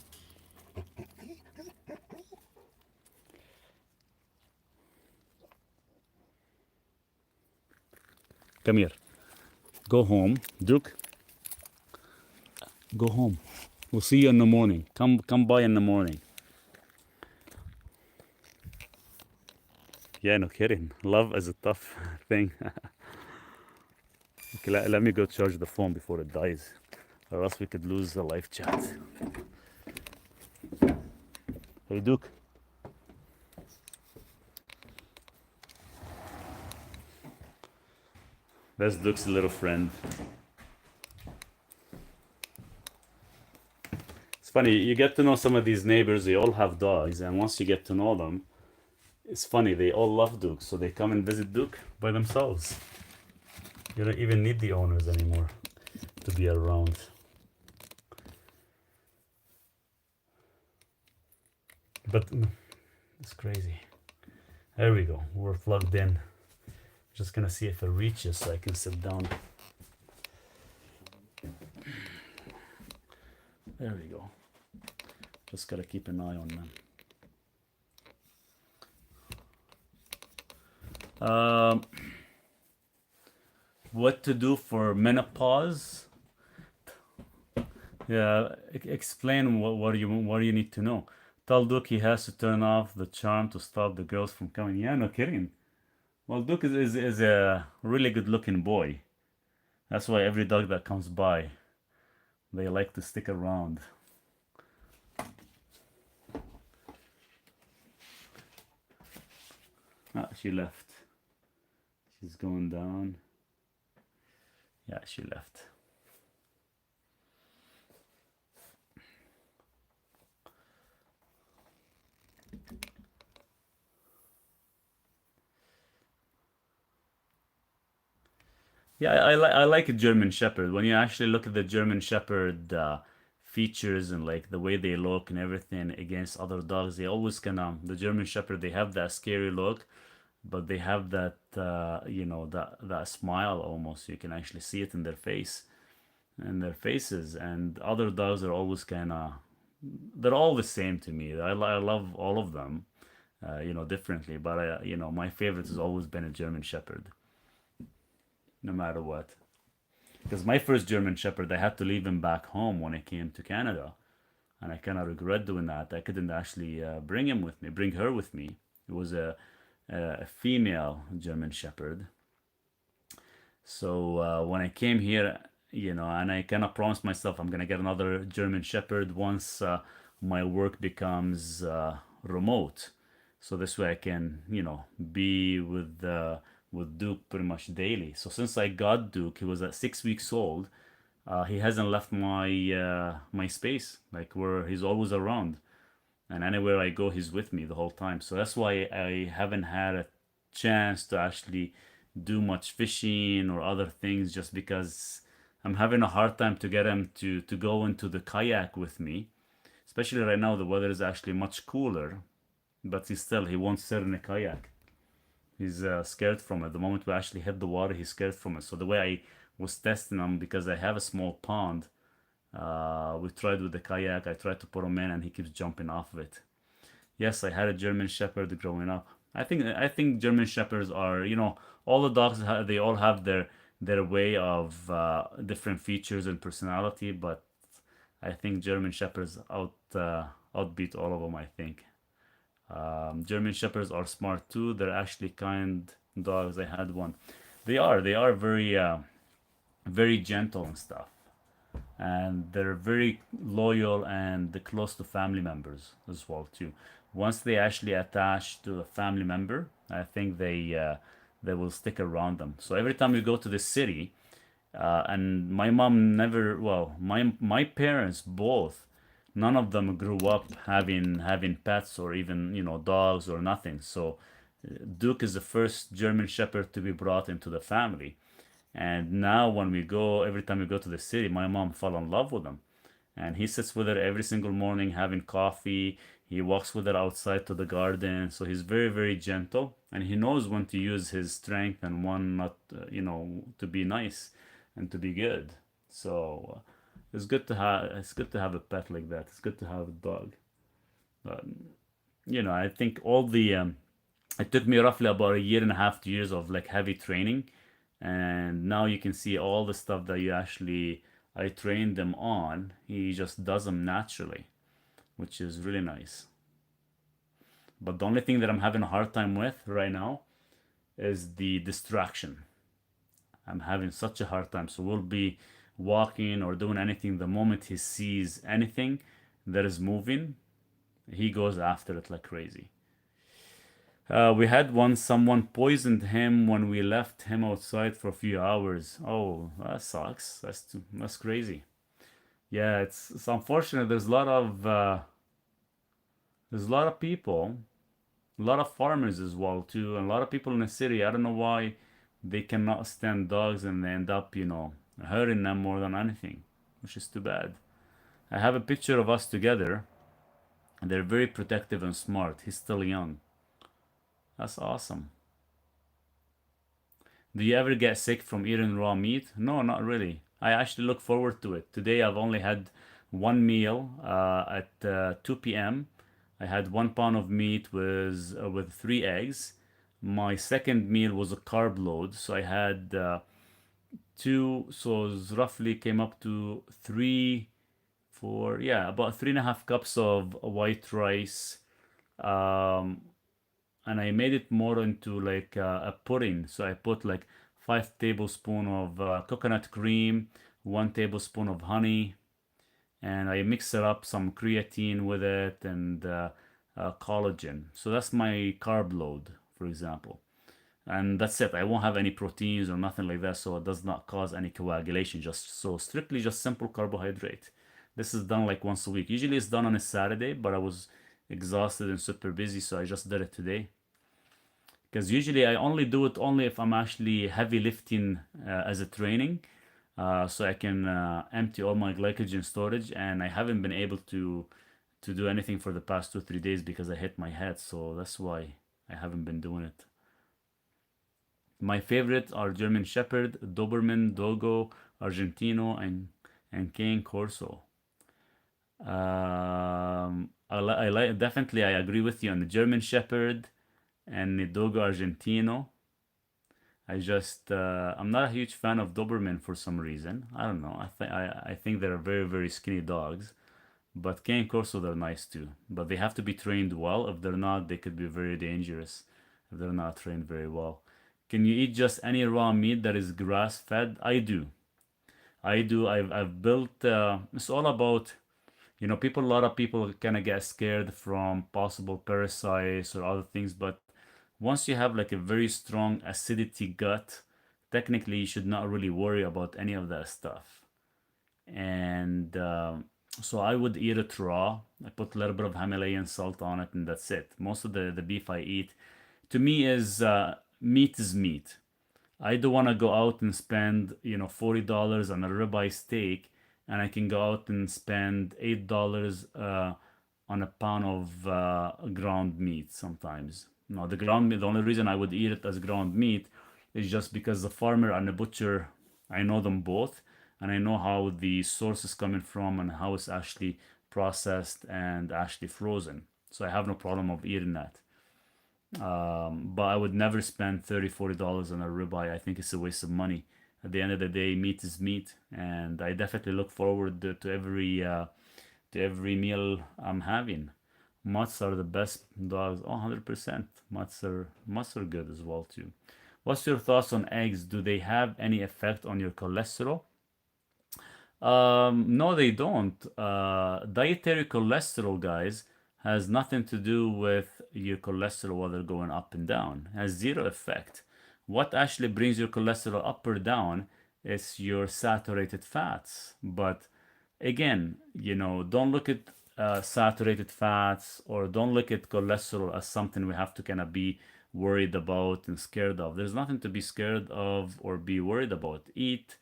A: Come here. Go home. Duke, Go home. We'll see you in the morning. Come by in the morning. Yeah, no kidding. Love is a tough thing. Okay, let me go charge the phone before it dies, or else we could lose the live chat. Hey, Duke. That's Duke's little friend. It's funny, you get to know some of these neighbors, they all have dogs, and once you get to know them, it's funny, they all love Duke, so they come and visit Duke by themselves. You don't even need the owners anymore to be around. But it's crazy. There we go, we're plugged in. Just gonna see if it reaches so I can sit down. There we go. Just gotta keep an eye on them. What to do for menopause? Yeah, explain what do you need to know. Tell Duke he has to turn off the charm to stop the girls from coming. Yeah, no kidding. Well, Duke is a really good looking boy. That's why every dog that comes by, they like to stick around. Ah, she left. She's going down. Yeah, she left. Yeah, I like a German Shepherd. When you actually look at the German Shepherd features and like the way they look and everything against other dogs, they always the German Shepherd, they have that scary look, but they have that that smile almost. You can actually see it in their face, in their faces. And other dogs are always they're all the same to me. I love all of them, differently. But my favorite has always been a German Shepherd, no matter what. Because my first German Shepherd, I had to leave him back home when I came to Canada, and I kind of regret doing that. I couldn't actually bring her with me. It was a female German Shepherd. So when I came here, and I kind of promised myself I'm gonna get another German Shepherd once my work becomes remote. So this way I can, be with Duke pretty much daily. So since I got Duke, he was at 6 weeks old. He hasn't left my space, like where he's always around, and anywhere I go, he's with me the whole time. So that's why I haven't had a chance to actually do much fishing or other things, just because I'm having a hard time to get him to go into the kayak with me. Especially right now, the weather is actually much cooler, but he won't sit in a kayak. He's scared from it. The moment we actually hit the water, he's scared from it. So the way I was testing him, because I have a small pond, we tried with the kayak. I tried to put him in, and he keeps jumping off of it. Yes, I had a German Shepherd growing up. I think German Shepherds are, all the dogs they all have their way of different features and personality, but I think German Shepherds outbeat all of them. I think German Shepherds are smart too. They're actually kind dogs. I had one. They are very gentle and stuff, and they're very loyal and close to family members as well too. Once they actually attach to a family member, I think they will stick around them. So every time we go to the city, and my mom never, well, my parents both, none of them grew up having pets or even dogs or nothing. So Duke is the first German Shepherd to be brought into the family. And now every time we go to the city, my mom fell in love with him. And he sits with her every single morning having coffee. He walks with her outside to the garden. So he's very, very gentle. And he knows when to use his strength and when not, to be nice and to be good. So it's good to have a pet like that. It's good to have a dog. But, I think it took me roughly about a year and a half, 2 years of like heavy training, and now you can see all the stuff that you actually I trained him on. He just does them naturally, which is really nice. But the only thing that I'm having a hard time with right now is the distraction. I'm having such a hard time. So we'll be walking or doing anything. The moment he sees anything that is moving, he goes after it like crazy. We had one, someone poisoned him when we left him outside for a few hours. Oh, that sucks. That's crazy. Yeah, it's unfortunate. There's a lot of people, a lot of farmers as well too, and a lot of people in the city. I don't know why they cannot stand dogs and they end up, hurting them more than anything, which is too bad. I have a picture of us together, and they're very protective and smart. He's still young. That's awesome. Do you ever get sick from eating raw meat? No, not really. I actually look forward to it. Today I've only had one meal at 2 p.m. I had 1 pound of meat with 3 eggs. My second meal was a carb load, so I had two, so it roughly came up to three, four, yeah, about 3.5 cups of white rice. Um, and I made it more into like a pudding. So I put like 5 tablespoons of coconut cream, 1 tablespoon of honey, and I mix it up some creatine with it and collagen. So that's my carb load, for example. And that's it. I won't have any proteins or nothing like that, so it does not cause any coagulation. Just so strictly just simple carbohydrate. This is done like once a week. Usually it's done on a Saturday, but I was exhausted and super busy, so I just did it today. Because usually I only do it only if I'm actually heavy lifting as a training, so I can empty all my glycogen storage, and I haven't been able to do anything for the past 2 3 days because I hit my head, so that's why I haven't been doing it. My favorites are German Shepherd, Doberman, Dogo, Argentino, and Cane Corso. I like definitely I agree with you on the German Shepherd and the Dogo Argentino. I'm not a huge fan of Doberman for some reason. I don't know. I think they're very very skinny dogs, but Cane Corso they're nice too. But they have to be trained well. If they're not, they could be very dangerous if they're not trained very well. Can you eat just any raw meat that is grass fed? I do. I do. I've built. It's all about people. A lot of people kind of get scared from possible parasites or other things, but once you have like a very strong acidity gut, technically you should not really worry about any of that stuff. And so I would eat it raw. I put a little bit of Himalayan salt on it, and that's it. Most of the beef I eat, to me, is meat. I don't want to go out and spend $40 on a ribeye steak, and I can go out and spend $8 on a pound of ground meat sometimes. No, the ground meat. The only reason I would eat it as ground meat is just because the farmer and the butcher, I know them both, and I know how the source is coming from and how it's actually processed and actually frozen. So I have no problem of eating that. But I would never spend $30 $40 on a ribeye. I think it's a waste of money. At the end of the day, meat is meat, and I definitely look forward to every meal I'm having. Mutts are the best dogs. Oh, 100%. Mutts are good as well too. What's your thoughts on eggs? Do they have any effect on your cholesterol? No, they don't. Dietary cholesterol, guys, has nothing to do with your cholesterol whether going up and down. It has zero effect. What actually brings your cholesterol up or down is your saturated fats. But again, don't look at saturated fats or don't look at cholesterol as something we have to kind of be worried about and scared of. There's nothing to be scared of or be worried about. Eat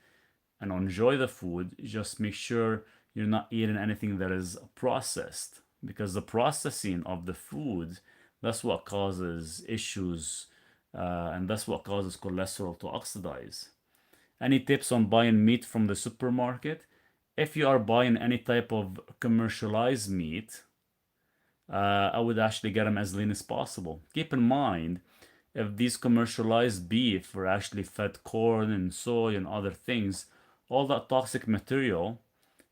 A: and enjoy the food. Just make sure you're not eating anything that is processed, because the processing of the food, that's what causes issues, and that's what causes cholesterol to oxidize. Any tips on buying meat from the supermarket? If you are buying any type of commercialized meat, I would actually get them as lean as possible. Keep in mind, if these commercialized beef are actually fed corn and soy and other things, all that toxic material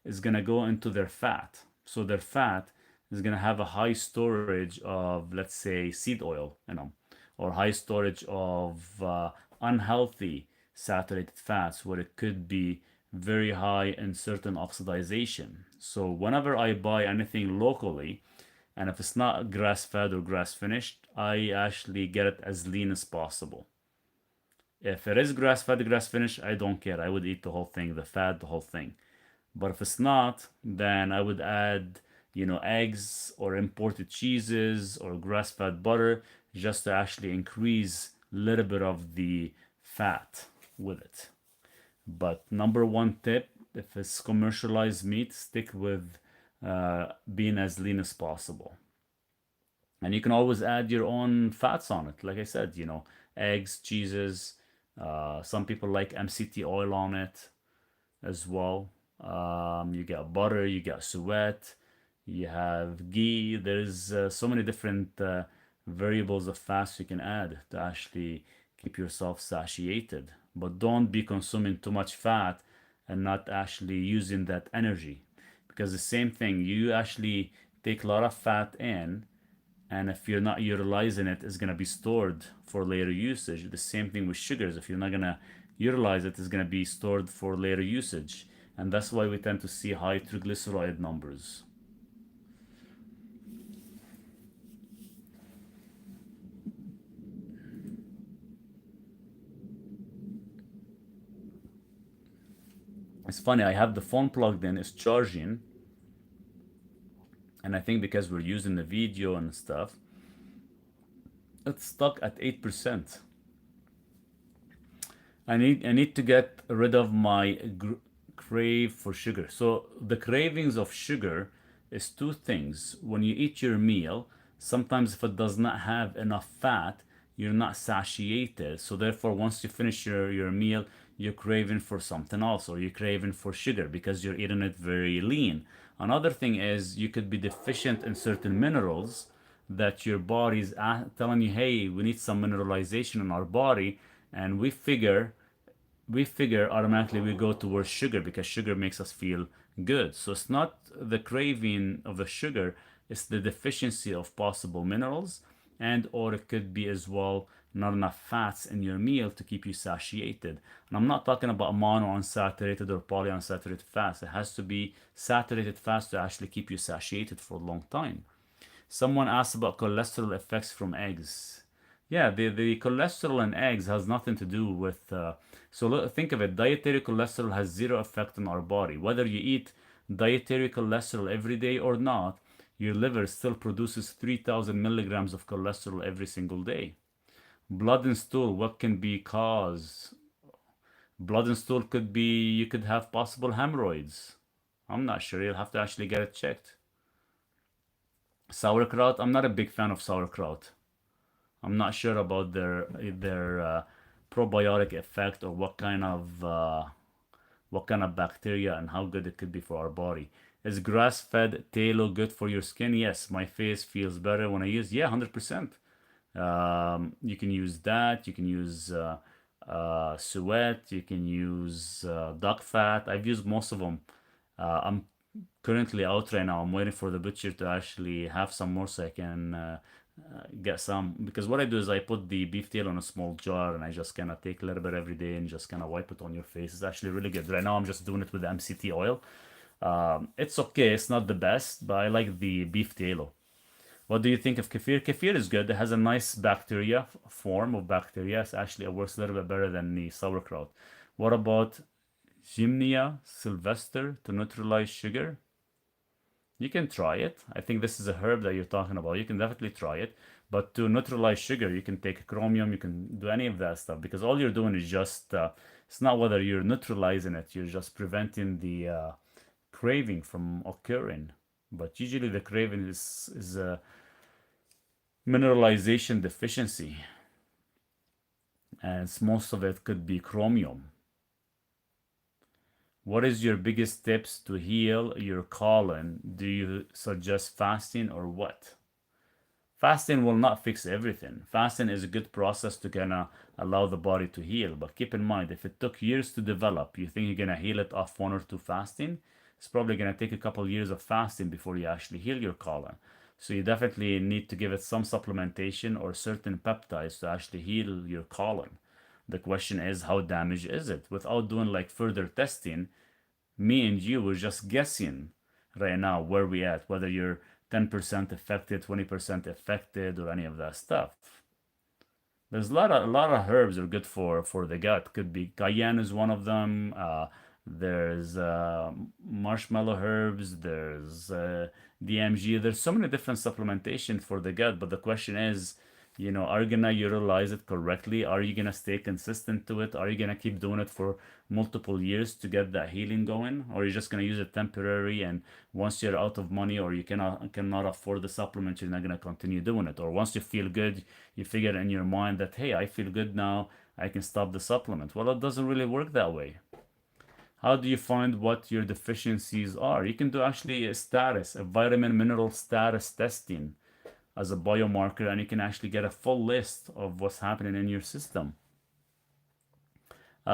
A: is going to go into their fat. So their fat is going to have a high storage of, let's say, seed oil, or high storage of unhealthy saturated fats, where it could be very high in certain oxidization. So whenever I buy anything locally, and if it's not grass fed or grass finished, I actually get it as lean as possible. If it is grass fed, grass finished, I don't care. I would eat the whole thing, the fat, the whole thing. But if it's not, then I would add, eggs or imported cheeses or grass-fed butter, just to actually increase a little bit of the fat with it. But number one tip, if it's commercialized meat, stick with being as lean as possible. And you can always add your own fats on it. Like I said, eggs, cheeses. Some people like MCT oil on it as well. You get butter, you get suet, you have ghee. There's so many different variables of fats you can add to actually keep yourself satiated. But don't be consuming too much fat and not actually using that energy. Because the same thing, you actually take a lot of fat in, and if you're not utilizing it, it's going to be stored for later usage. The same thing with sugars. If you're not going to utilize it, it's going to be stored for later usage. And that's why we tend to see high triglyceride numbers. It's funny, I have the phone plugged in, it's charging, and I think because we're using the video and stuff, it's stuck at 8%. I need to get rid of my crave for sugar. So the cravings of sugar is two things. When you eat your meal, sometimes if it does not have enough fat, you're not satiated. So therefore, once you finish your meal, you're craving for something else, or you're craving for sugar because you're eating it very lean. Another thing is you could be deficient in certain minerals that your body's telling you, hey, we need some mineralization in our body, and we figure automatically we go towards sugar because sugar makes us feel good. So it's not the craving of the sugar, it's the deficiency of possible minerals, and or it could be as well not enough fats in your meal to keep you satiated. And I'm not talking about monounsaturated or polyunsaturated fats. It has to be saturated fats to actually keep you satiated for a long time. Someone asked about cholesterol effects from eggs. Yeah, the cholesterol in eggs has nothing to do with. Think of it, dietary cholesterol has zero effect on our body. Whether you eat dietary cholesterol every day or not, your liver still produces 3,000 milligrams of cholesterol every single day. Blood and stool, what can be cause? Blood and stool could be, you could have possible hemorrhoids. I'm not sure. You'll have to actually get it checked. Sauerkraut, I'm not a big fan of sauerkraut. I'm not sure about their probiotic effect, or what kind of bacteria and how good it could be for our body. Is grass-fed tallow good for your skin? Yes, my face feels better when I use. Yeah, 100%. You can use that. You can use suet. You can use duck fat. I've used most of them. I'm currently out right now. I'm waiting for the butcher to actually have some more so I can get some. Because what I do is I put the beef tail on a small jar, and I just kind of take a little bit every day and just kind of wipe it on your face. It's actually really good. Right now I'm just doing it with the MCT oil. It's okay. It's not the best, but I like the beef tail. What do you think of kefir? Kefir is good. It has a nice bacteria, form of bacteria. It's actually, it works a little bit better than the sauerkraut. What about Gymnia sylvester to neutralize sugar? You can try it. I think this is a herb that you're talking about. You can definitely try it. But to neutralize sugar, you can take chromium, you can do any of that stuff, because all you're doing is just, it's not whether you're neutralizing it, you're just preventing the craving from occurring. But usually the craving is a mineralization deficiency, and most of it could be chromium. What is your biggest tips to heal your colon? Do you suggest fasting or what? Fasting will not fix everything. Fasting is a good process to kind of allow the body to heal. But keep in mind, if it took years to develop, you think you're going to heal it off one or two fasting, it's probably going to take a couple years of fasting before you actually heal your colon. So you definitely need to give it some supplementation or certain peptides to actually heal your colon. The question is, how damaged is it? Without doing like further testing, me and you were just guessing right now where we at, whether you're 10% affected, 20% affected, or any of that stuff. There's a lot of herbs are good for the gut. Could be cayenne is one of them. There's marshmallow herbs. There's DMG. There's so many different supplementation for the gut. But the question is, are you gonna utilize it correctly? Are you gonna stay consistent to it? Are you gonna keep doing it for multiple years to get that healing going? Or are you just gonna use it temporary and once you're out of money or you cannot afford the supplement, you're not gonna continue doing it? Or once you feel good, you figure in your mind that, hey, I feel good now, I can stop the supplement. Well, it doesn't really work that way. How do you find what your deficiencies are? You can do actually a vitamin mineral status testing as a biomarker, and you can actually get a full list of what's happening in your system.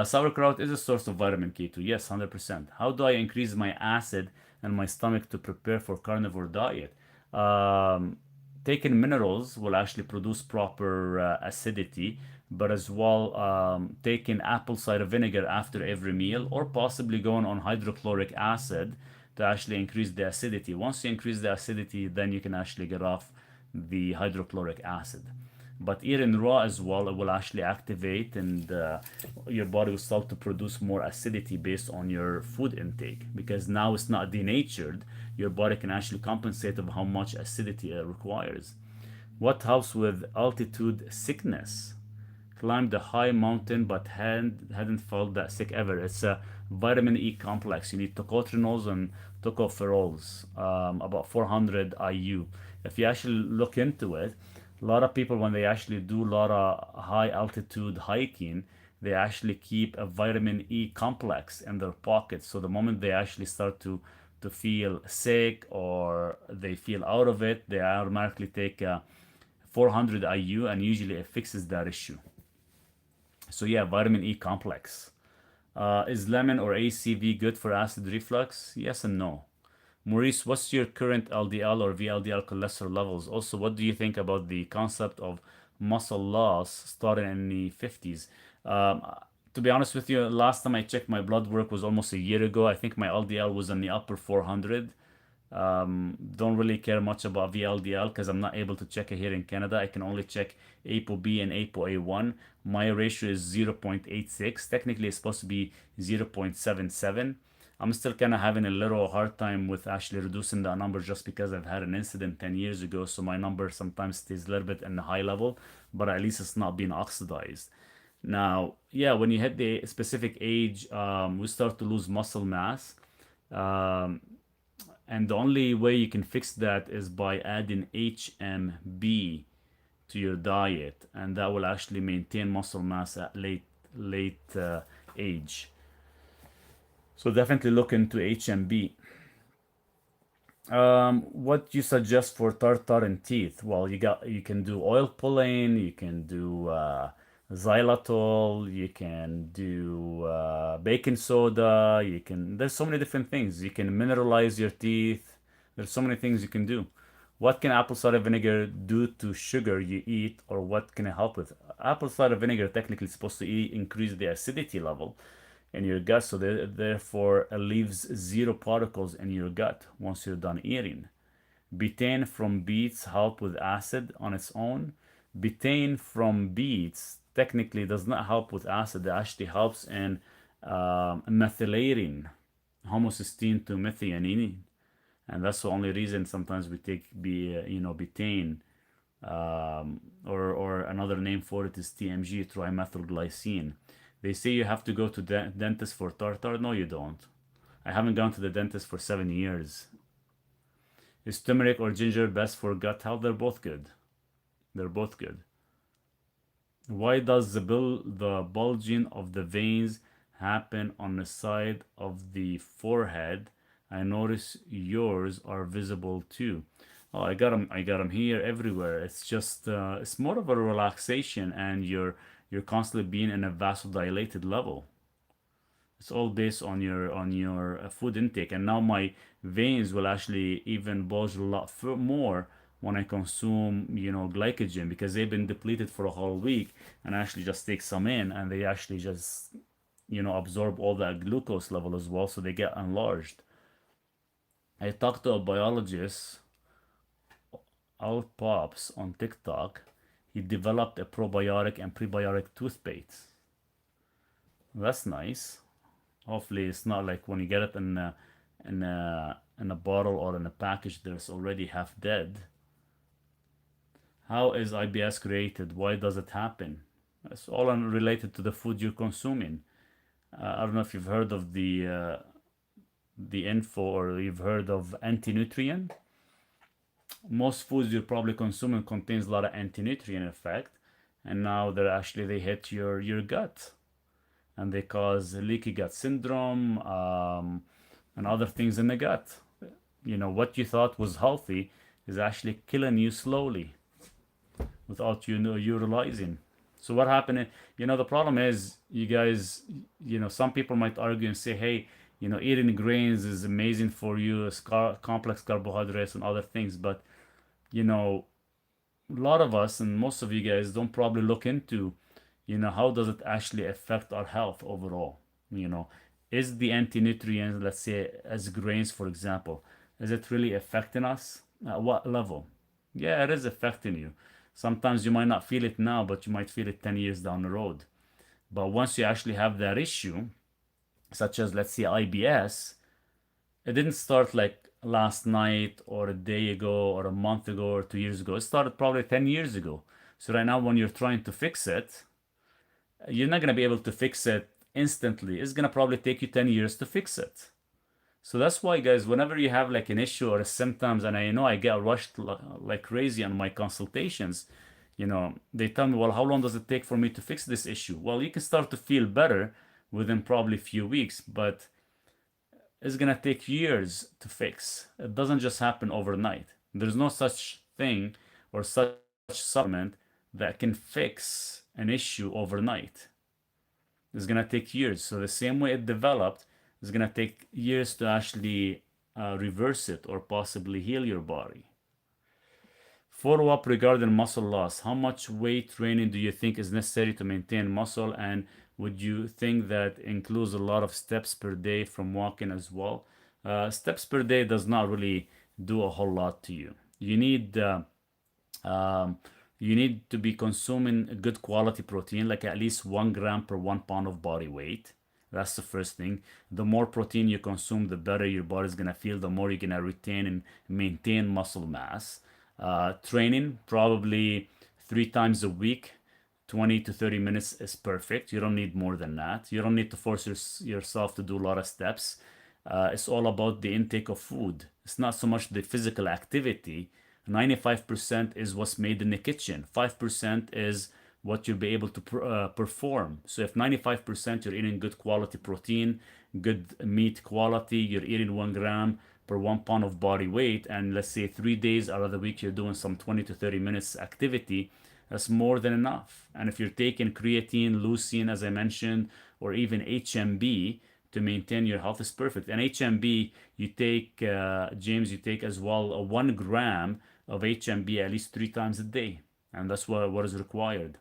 A: Sauerkraut is a source of vitamin K2. Yes, 100%. How do I increase my acid in my stomach to prepare for carnivore diet? Um, Taking minerals will actually produce proper acidity, but as well taking apple cider vinegar after every meal, or possibly going on hydrochloric acid to actually increase the acidity. Once you increase the acidity, then you can actually get off the hydrochloric acid. But eating raw as well, it will actually activate and your body will start to produce more acidity based on your food intake, because now it's not denatured. Your body can actually compensate of how much acidity it requires. What helps with altitude sickness? Climbed a high mountain but hadn't felt that sick ever. It's a vitamin E complex. You need tocotrienols and tocopherols, about 400 IU. If you actually look into it, a lot of people, when they actually do a lot of high altitude hiking, they actually keep a vitamin E complex in their pocket. So the moment they actually start to feel sick or they feel out of it, they automatically take 400 IU, and usually it fixes that issue. So yeah, vitamin E complex. Is lemon or ACV good for acid reflux? Yes and no. Maurice, what's your current LDL or VLDL cholesterol levels? Also, what do you think about the concept of muscle loss starting in the 50s? Um, to be honest with you, last time I checked my blood work was almost a year ago. I think my LDL was in the upper 400. Don't really care much about VLDL because I'm not able to check it here in Canada. I can only check ApoB and ApoA1. My ratio is 0.86. Technically, it's supposed to be 0.77. I'm still kind of having a little hard time with actually reducing that number just because I've had an incident 10 years ago. So my number sometimes stays a little bit in the high level, but at least it's not being oxidized. Now, yeah, when you hit the specific age, we start to lose muscle mass. Um, and the only way you can fix that is by adding HMB to your diet, and that will actually maintain muscle mass at late age. So definitely look into HMB. What you suggest for tartar and teeth? Well, you can do oil pulling, you can do xylitol, you can do baking soda, there's so many different things. You can mineralize your teeth. There's so many things you can do. What can apple cider vinegar do to sugar you eat, or what can it help with? Apple cider vinegar technically is supposed to increase the acidity level in your gut, so therefore it leaves zero particles in your gut once you're done eating. Betaine from beets help with acid on its own. Betaine from beets technically does not help with acid. It actually helps in methylating homocysteine to methionine, and that's the only reason sometimes we take betaine, or another name for it is TMG, trimethylglycine. They say you have to go to dentist for tartar. No, you don't. I haven't gone to the dentist for 7 years. Is turmeric or ginger best for gut health? They're both good. They're both good. Why does the bulging of the veins happen on the side of the forehead? I notice yours are visible too. Oh, I got them. I got them here everywhere. It's just it's more of a relaxation, and you're constantly being in a vasodilated level. It's all based on your food intake, and now my veins will actually even bulge a lot more when I consume, glycogen, because they've been depleted for a whole week, and I actually just take some in, and they actually just absorb all that glucose level as well, so they get enlarged. I talked to a biologist, Alt Pops, on TikTok. He developed a probiotic and prebiotic toothpaste. That's nice. Hopefully, it's not like when you get it in a bottle or in a package that's already half dead. How is IBS created? Why does it happen? It's all related to the food you're consuming. I don't know if you've heard of the info, or you've heard of anti-nutrient. Most foods you're probably consuming contains a lot of anti-nutrient effect, and now they hit your gut, and they cause leaky gut syndrome, and other things in the gut. What you thought was healthy is actually killing you slowly without you realizing. So what happened? The problem is, you guys, some people might argue and say, hey, eating grains is amazing for you, it's complex carbohydrates and other things, but a lot of us and most of you guys don't probably look into, how does it actually affect our health overall? You know, is the anti-nutrients, let's say as grains, for example, is it really affecting us? At what level? Yeah, it is affecting you. Sometimes you might not feel it now, but you might feel it 10 years down the road. But once you actually have that issue, such as, let's say, IBS, it didn't start like last night or a day ago or a month ago or 2 years ago. It started probably 10 years ago. So right now, when you're trying to fix it, you're not going to be able to fix it instantly. It's going to probably take you 10 years to fix it. So that's why, guys, whenever you have like an issue or a symptoms, and I know I get rushed like crazy on my consultations, they tell me, well, how long does it take for me to fix this issue? Well, you can start to feel better within probably a few weeks, but it's gonna take years to fix. It doesn't just happen overnight. There's no such thing or such supplement that can fix an issue overnight. It's gonna take years. So the same way it developed, it's gonna take years to actually reverse it or possibly heal your body. Follow up regarding muscle loss. How much weight training do you think is necessary to maintain muscle? And would you think that includes a lot of steps per day from walking as well? Steps per day does not really do a whole lot to you. Um, you need to be consuming a good quality protein, like at least 1 gram per 1 pound of body weight. That's the first thing. The more protein you consume, the better your body's gonna feel, the more you're gonna retain and maintain muscle mass. Training, probably 3 times a week, 20 to 30 minutes is perfect. You don't need more than that. You don't need to force yourself to do a lot of steps. It's all about the intake of food. It's not so much the physical activity. 95% is what's made in the kitchen. 5% is what you'll be able to perform. So if 95% you're eating good quality protein, good meat quality, you're eating 1 gram per 1 pound of body weight, and let's say 3 days out of the week you're doing some 20 to 30 minutes activity, that's more than enough. And if you're taking creatine, leucine, as I mentioned, or even HMB to maintain your health, is perfect. And HMB, you take, James, you take as well 1 gram of HMB at least 3 times a day. And that's what is required.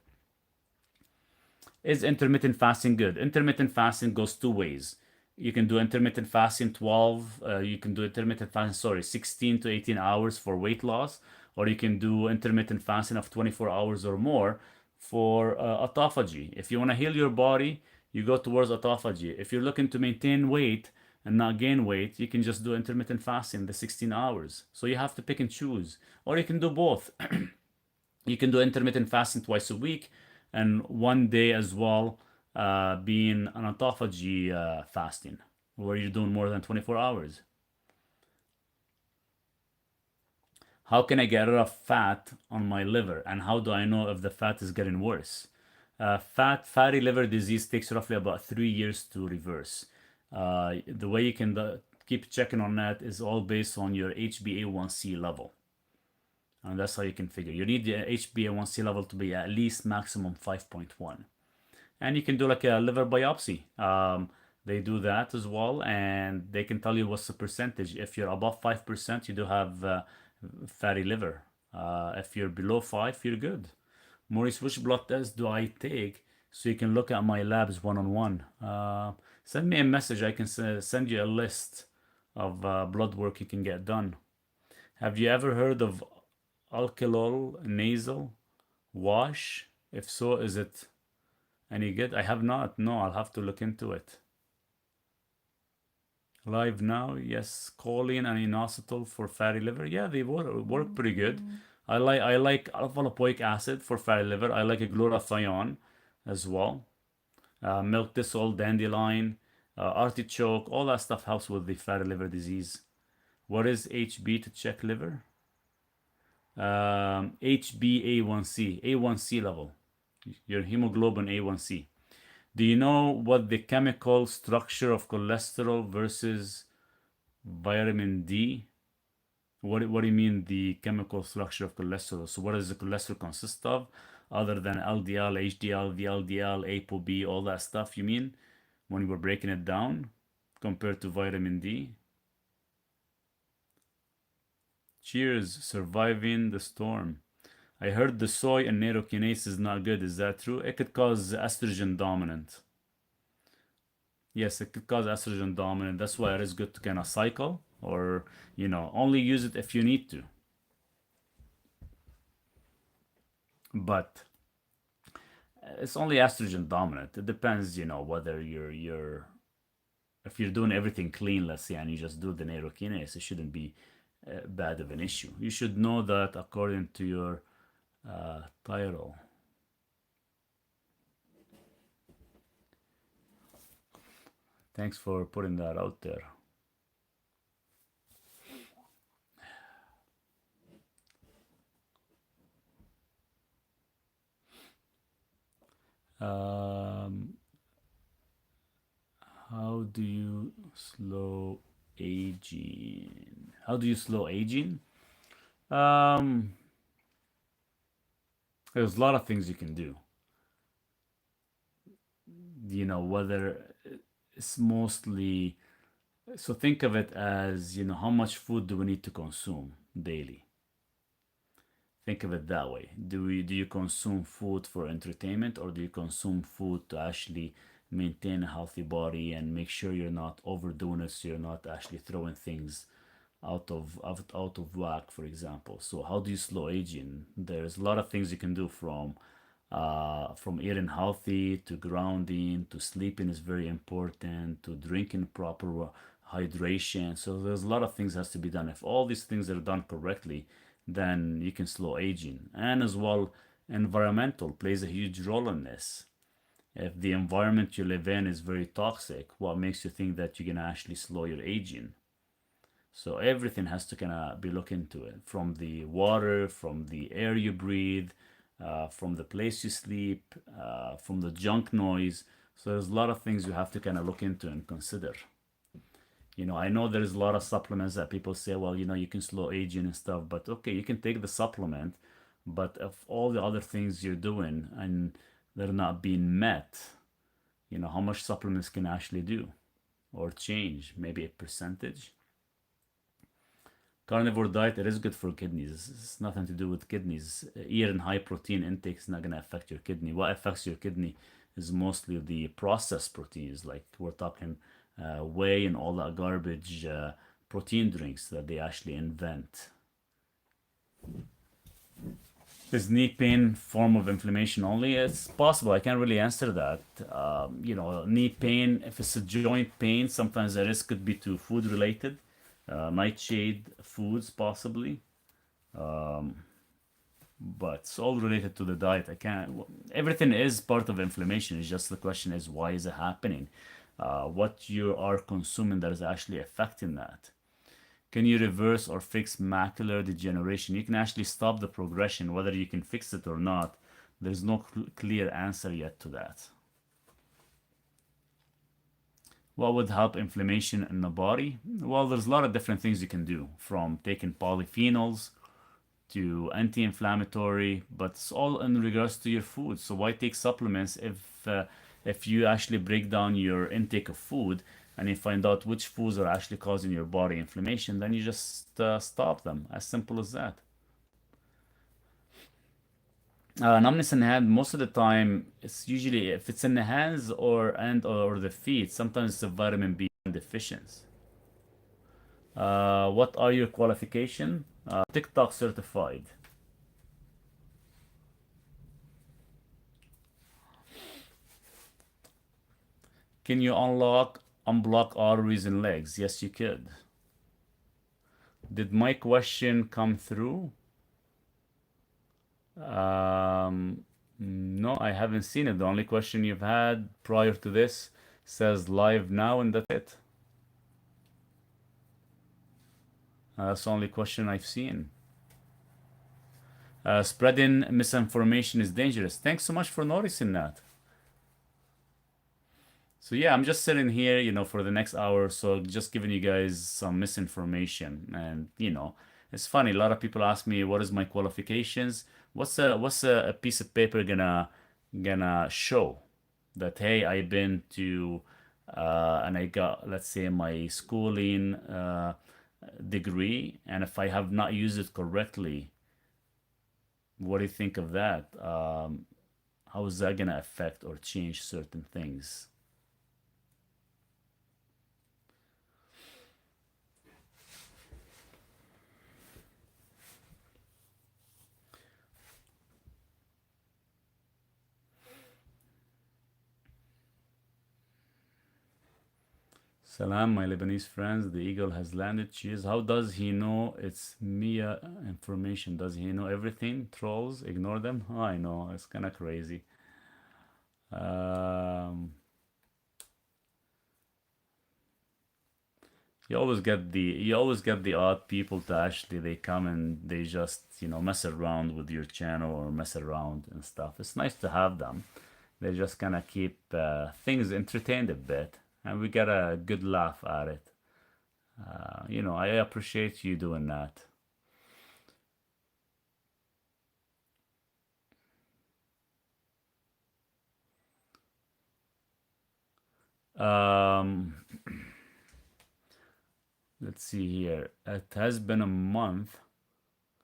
A: Is intermittent fasting good? Intermittent fasting goes two ways. You can do intermittent fasting 12, you can do intermittent fasting, sorry, 16 to 18 hours for weight loss, or you can do intermittent fasting of 24 hours or more for autophagy. If you want to heal your body, you go towards autophagy. If you're looking to maintain weight and not gain weight, you can just do intermittent fasting, the 16 hours. So you have to pick and choose. Or you can do both. You can do intermittent fasting twice a week, and one day as well being an autophagy fasting, where you're doing more than 24 hours. How can I get rid of fat on my liver? And how do I know if the fat is getting worse? Fatty liver disease takes roughly about 3 years to reverse. The way you can keep checking on that is all based on your HbA1c level. And that's how you can figure. You need the HbA1c level to be at least maximum 5.1. And you can do like a liver biopsy. They do that as well, and they can tell you what's the percentage. If you're above 5%, you do have fatty liver. If you're below 5, you're good. Maurice, which blood test do I take so you can look at my labs one on one? Send me a message. I can send you a list of blood work you can get done. Have you ever heard of alkylol nasal wash? If so, is it any good? I have not. No, I'll have to look into it. Live now, yes. Choline and inositol for fatty liver. Yeah, they work pretty good. I like alpha lipoic acid for fatty liver. I like a glutathione as well. Milk thistle, dandelion, artichoke, all that stuff helps with the fatty liver disease. What is HB to check liver? HbA1c, A1c level, your hemoglobin A1c. Do you know what the chemical structure of cholesterol versus vitamin D? What do you mean the chemical structure of cholesterol? So what does the cholesterol consist of other than LDL, HDL, VLDL, ApoB, all that stuff you mean when we're breaking it down compared to vitamin D? Cheers, surviving the storm. I heard the soy and nattokinase is not good. Is that true? It could cause estrogen dominant. Yes, it could cause estrogen dominant. That's why it is good to kind of cycle or, only use it if you need to. But it's only estrogen dominant. It depends, whether if you're doing everything clean, let's say, and you just do the nattokinase, it shouldn't be bad of an issue. You should know that according to your title. Thanks for putting that out there. How do you slow aging? How do you slow aging? Um, there's a lot of things you can do. Whether it's mostly, so think of it as, how much food do we need to consume daily? Think of it that way. Do you consume food for entertainment, or do you consume food to actually maintain a healthy body and make sure you're not overdoing it, so you're not actually throwing things out of whack, for example? So how do you slow aging? There's a lot of things you can do, from eating healthy to grounding to sleeping is very important to drinking proper hydration. So there's a lot of things has to be done. If all these things are done correctly, then you can slow aging. And as well, environmental plays a huge role in this. If the environment you live in is very toxic, what makes you think that you're gonna actually slow your aging? So everything has to kind of be looked into it, from the water, from the air you breathe, from the place you sleep, from the junk noise. So there's a lot of things you have to kind of look into and consider. I know there's a lot of supplements that people say, well, you can slow aging and stuff, but okay, you can take the supplement, but if all the other things you're doing and they're not being met, how much supplements can actually do or change? Maybe a percentage. Carnivore diet, it is good for kidneys. It's nothing to do with kidneys. Eating high protein intake is not going to affect your kidney. What affects your kidney is mostly the processed proteins, like we're talking whey and all that garbage protein drinks that they actually invent. Is knee pain form of inflammation only? It's possible. I can't really answer that. Knee pain, if it's a joint pain, sometimes the risk could be to food related, nightshade foods possibly. But it's all related to the diet. I can't. Everything is part of inflammation. It's just the question is why is it happening? What you are consuming that is actually affecting that. Can you reverse or fix macular degeneration? You can actually stop the progression, whether you can fix it or not. There's no clear answer yet to that. What would help inflammation in the body? Well, there's a lot of different things you can do, from taking polyphenols to anti-inflammatory, but it's all in regards to your food. So why take supplements if you actually break down your intake of food and you find out which foods are actually causing your body inflammation, then you just stop them. As simple as that. Numbness in the hand, most of the time, it's usually if it's in the hands or the feet, sometimes it's a vitamin B deficiency. What are your qualification? TikTok certified. Can you unblock arteries in legs? Yes, you could. Did my question come through? No, I haven't seen it. The only question you've had prior to this says live now, and that's it. That's the only question I've seen. Spreading misinformation is dangerous. Thanks so much for noticing that. So yeah, I'm just sitting here, for the next hour or so, just giving you guys some misinformation. And it's funny. A lot of people ask me, "What is my qualifications? What's a piece of paper gonna show that hey, I've been to and I got, let's say, my schooling degree, and if I have not used it correctly, what do you think of that? How is that gonna affect or change certain things?" Salam, my Lebanese friends. The eagle has landed. Cheers. How does he know it's Mia information? Does he know everything? Trolls, ignore them. Oh, I know. It's kind of crazy. Um, you always get the odd people to actually they come and they just mess around with your channel or mess around and stuff. It's nice to have them. They just kind of keep things entertained a bit, and we get a good laugh at it. I appreciate you doing that. Um, let's see here. It has been a month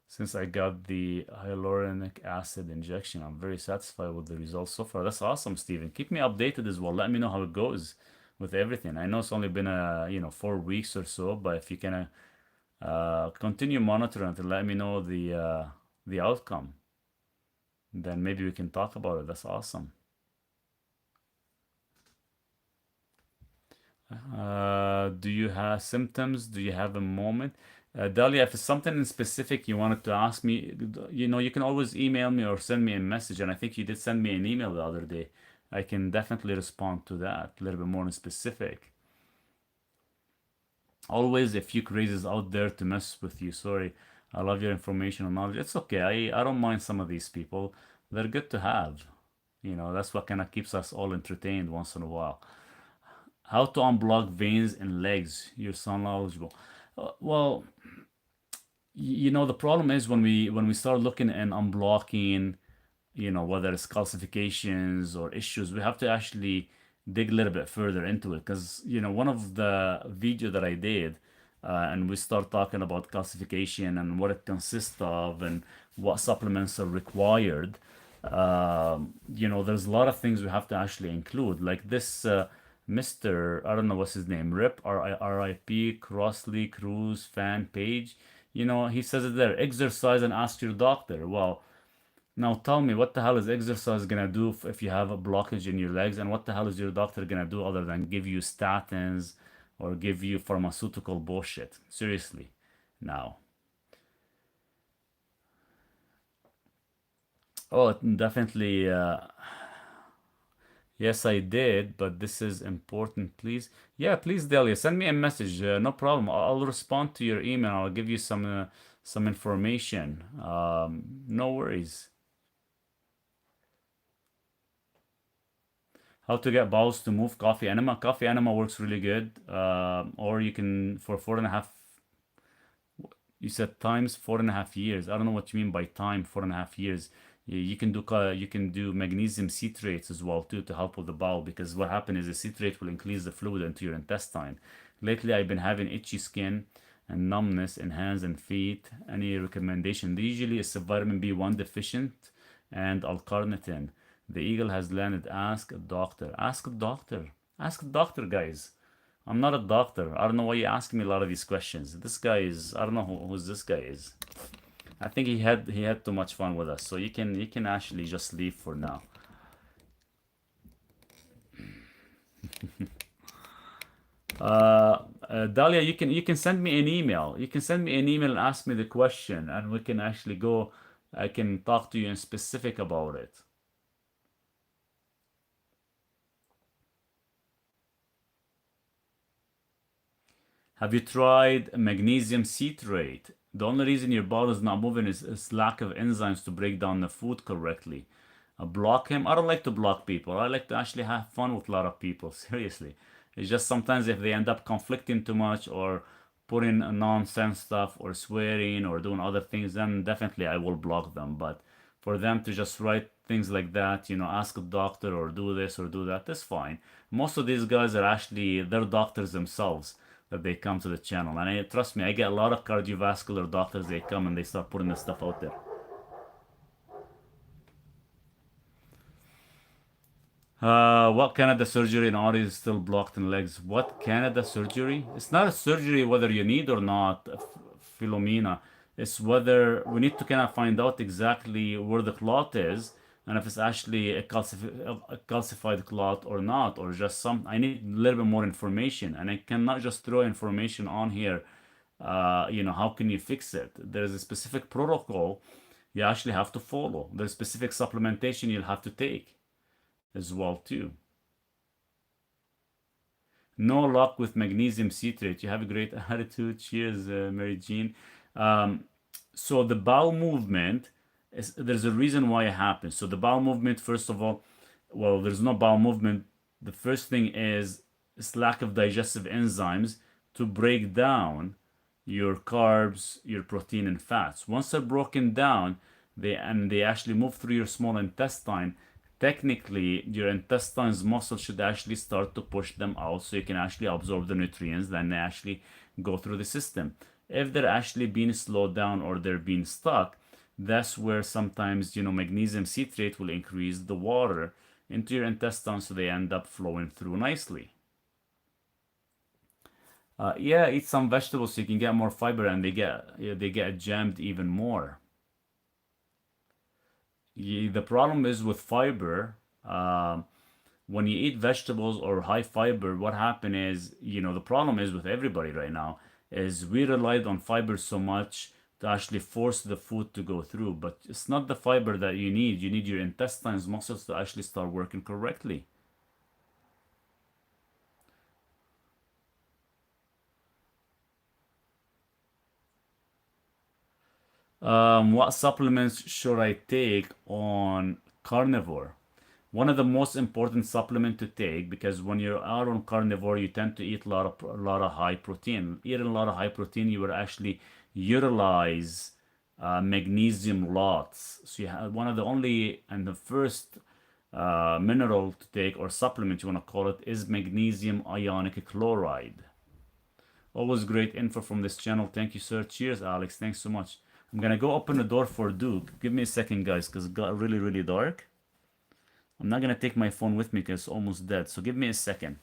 A: since I got the hyaluronic acid injection. I'm very satisfied with the results so far. That's awesome, Steven. Keep me updated as well. Let me know how it goes with everything. I know it's only been 4 weeks or so, but if you can continue monitoring it and let me know the outcome, then maybe we can talk about it. That's awesome. Do you have symptoms? Do you have a moment? Dalia, if it's something in specific you wanted to ask me, you can always email me or send me a message. And I think you did send me an email the other day. I can definitely respond to that a little bit more in specific. Always a few crazes out there to mess with you. Sorry, I love your information and knowledge. It's okay. I don't mind some of these people. They're good to have. That's what kind of keeps us all entertained once in a while. How to unblock veins in legs. You're so knowledgeable. Well, the problem is when we start looking and unblocking, whether it's calcifications or issues, we have to actually dig a little bit further into it because one of the video that I did, and we start talking about calcification and what it consists of and what supplements are required. There's a lot of things we have to actually include, like this Mr. I don't know what's his name, RIP Crossley Cruz fan page. He says it there, exercise and ask your doctor. Well, now tell me, what the hell is exercise gonna do if you have a blockage in your legs, and what the hell is your doctor gonna do other than give you statins or give you pharmaceutical bullshit? Seriously, now. Oh, definitely. Yes, I did, but this is important, please. Yeah, please, Delia, send me a message. No problem. I'll respond to your email. I'll give you some information. No worries. How to get bowels to move? Coffee enema. Coffee enema works really good. Or you can for 4.5. You said times 4.5 years. I don't know what you mean by time 4.5 years. You can do you can do magnesium citrates as well too to help with the bowel, because what happens is the citrate will increase the fluid into your intestine. Lately, I've been having itchy skin and numbness in hands and feet. Any recommendation? Usually, it's a vitamin B1 deficient and L-carnitine. The eagle has landed. Ask a doctor. Ask a doctor. Ask a doctor, guys. I'm not a doctor. I don't know why you're asking me a lot of these questions. This guy is, I don't know who's this guy is. I think he had too much fun with us. So you can actually just leave for now. Dalia, you can send me an email. You can send me an email and ask me the question, and we can actually go. I can talk to you in specific about it. Have you tried magnesium citrate? The only reason your bowel is not moving is lack of enzymes to break down the food correctly. Block him. I don't like to block people. I like to actually have fun with a lot of people. Seriously. It's just sometimes if they end up conflicting too much or putting nonsense stuff or swearing or doing other things, then definitely I will block them. But for them to just write things like that, ask a doctor or do this or do that, that's fine. Most of these guys are actually, they're doctors themselves that they come to the channel. And trust me, I get a lot of cardiovascular doctors, they come and they start putting this stuff out there. What Canada surgery and artery is still blocked in legs? What Canada surgery? It's not a surgery whether you need or not, Philomena. It's whether we need to kind of find out exactly where the clot is and if it's actually a calcified clot or not, or just some. I need a little bit more information, and I cannot just throw information on here. How can you fix it? There's a specific protocol you actually have to follow. There's specific supplementation you'll have to take as well too. No luck with magnesium citrate. You have a great attitude. Cheers, Mary Jean. So the bowel movement there's a reason why it happens. So the bowel movement, first of all, well, there's no bowel movement. The first thing is it's lack of digestive enzymes to break down your carbs, your protein, and fats. Once they're broken down, they actually move through your small intestine. Technically, your intestine's muscle should actually start to push them out so you can actually absorb the nutrients, then they actually go through the system. If they're actually being slowed down or they're being stuck, that's where sometimes magnesium citrate will increase the water into your intestines so they end up flowing through nicely. Yeah, eat some vegetables so you can get more fiber, and they get jammed even more. The problem is with fiber. When you eat vegetables or high fiber, what happen is, the problem is with everybody right now is we relied on fiber so much to actually force the food to go through. But it's not the fiber that you need. You need your intestines muscles to actually start working correctly. What supplements should I take on carnivore? One of the most important supplement to take, because when you're out on carnivore, you tend to eat a lot of high protein. Eating a lot of high protein, you will actually utilize magnesium lots. So you have one of the only and the first mineral to take, or supplement you want to call it, is magnesium ionic chloride. Always great info from this channel. Thank you, sir. Cheers, Alex. Thanks so much. I'm gonna go open the door for Duke. Give me a second, guys, because it got really, really dark. I'm not gonna take my phone with me because it's almost dead. So give me a second.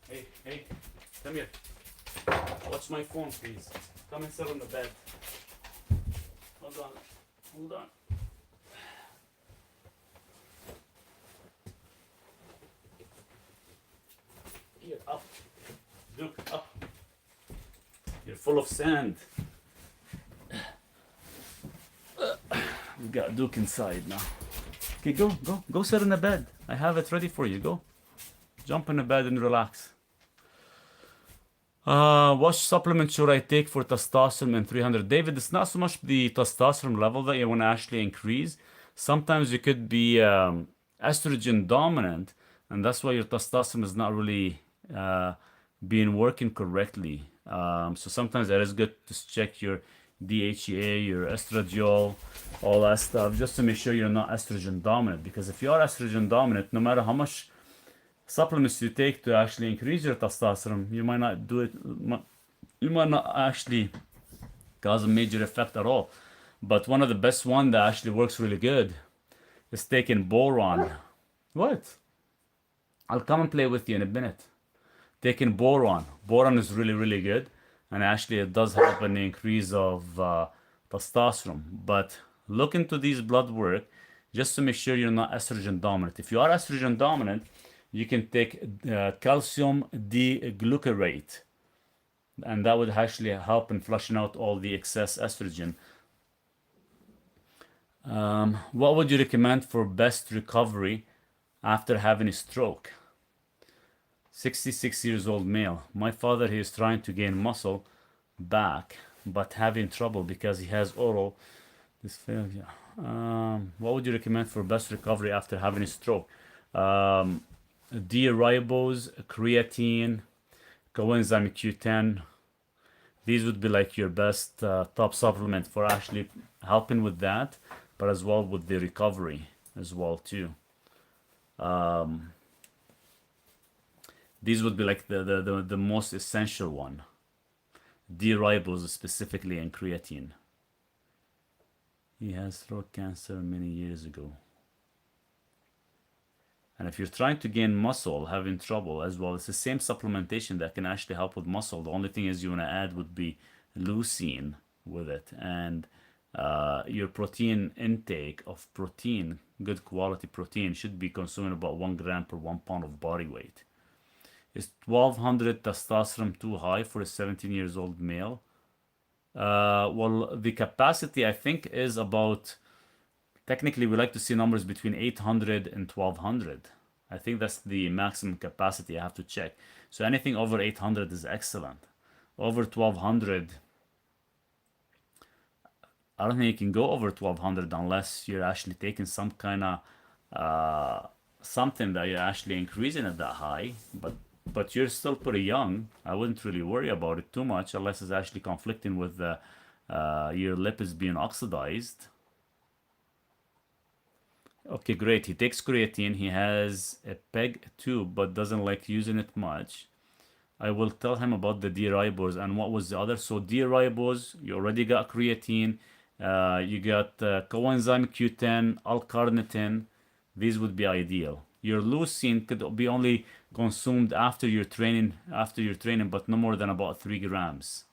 A: Hey, hey, come here. Watch my phone, please. Come and sit on the bed. Hold on. Hold on. Here, up. Duke, up. You're full of sand. We got Duke inside now. Okay, go sit in the bed. I have it ready for you. Go. Jump in the bed and relax. What supplement should I take for testosterone and 300? David, it's not so much the testosterone level that you want to actually increase. Sometimes you could be estrogen dominant, and that's why your testosterone is not really being working correctly. So sometimes it is good to check your DHEA, your estradiol, all that stuff, just to make sure you're not estrogen dominant. Because if you are estrogen dominant, no matter how much supplements you take to actually increase your testosterone, you might not do it, you might not actually cause a major effect at all. But one of the best one that actually works really good is taking boron. What? I'll come and play with you in a minute. Taking boron. Boron is really, really good. And actually it does help in the increase of testosterone. But look into these blood work just to make sure you're not estrogen dominant. If you are estrogen dominant, you can take calcium D-glucarate, and that would actually help in flushing out all the excess estrogen. What would you recommend for best recovery after having a stroke? 66 years old male. My father, he is trying to gain muscle back, but having trouble because he has oral dysphagia. What would you recommend for best recovery after having a stroke? D-ribose, creatine, coenzyme Q10. These would be like your best top supplement for actually helping with that, but as well with the recovery as well too. These would be like the most essential one. D-ribose specifically and creatine. He has throat cancer many years ago. And if you're trying to gain muscle, having trouble as well, it's the same supplementation that can actually help with muscle. The only thing is you want to add would be leucine with it. And your protein intake of protein, good quality protein, should be consuming about 1 gram per 1 pound of body weight. Is 1200 testosterone too high for a 17 years old male? Well, the capacity I think is about, technically we like to see numbers between 800 and 1200. I think that's the maximum capacity. I have to check. So anything over 800 is excellent. Over 1200, I don't think you can go over 1200 unless you're actually taking some kind of something that you're actually increasing it that high. But you're still pretty young. I wouldn't really worry about it too much unless it's actually conflicting with your lipids being oxidized. Okay, great. He takes creatine. He has a PEG tube, but doesn't like using it much. I will tell him about the D-ribose. And what was the other? So D-ribose, you already got creatine. You got coenzyme Q10, L-carnitine. These would be ideal. Your leucine could be only consumed after your training, but no more than about 3 grams.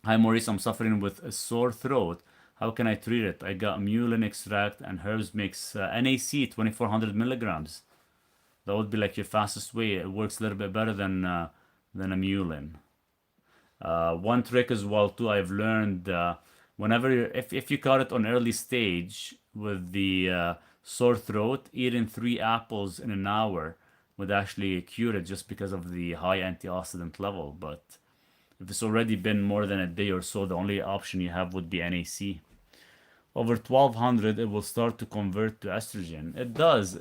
A: Hi Maurice, I'm suffering with a sore throat. How can I treat it? I got mullein extract and herbs mix, NAC 2400 milligrams. That would be like your fastest way. It works a little bit better than a mullein. One trick as well too, I've learned whenever if you caught it on early stage with the sore throat, eating 3 apples in an hour would actually cure it just because of the high antioxidant level. But if it's already been more than a day or so, the only option you have would be NAC. Over 1200, it will start to convert to estrogen. It does,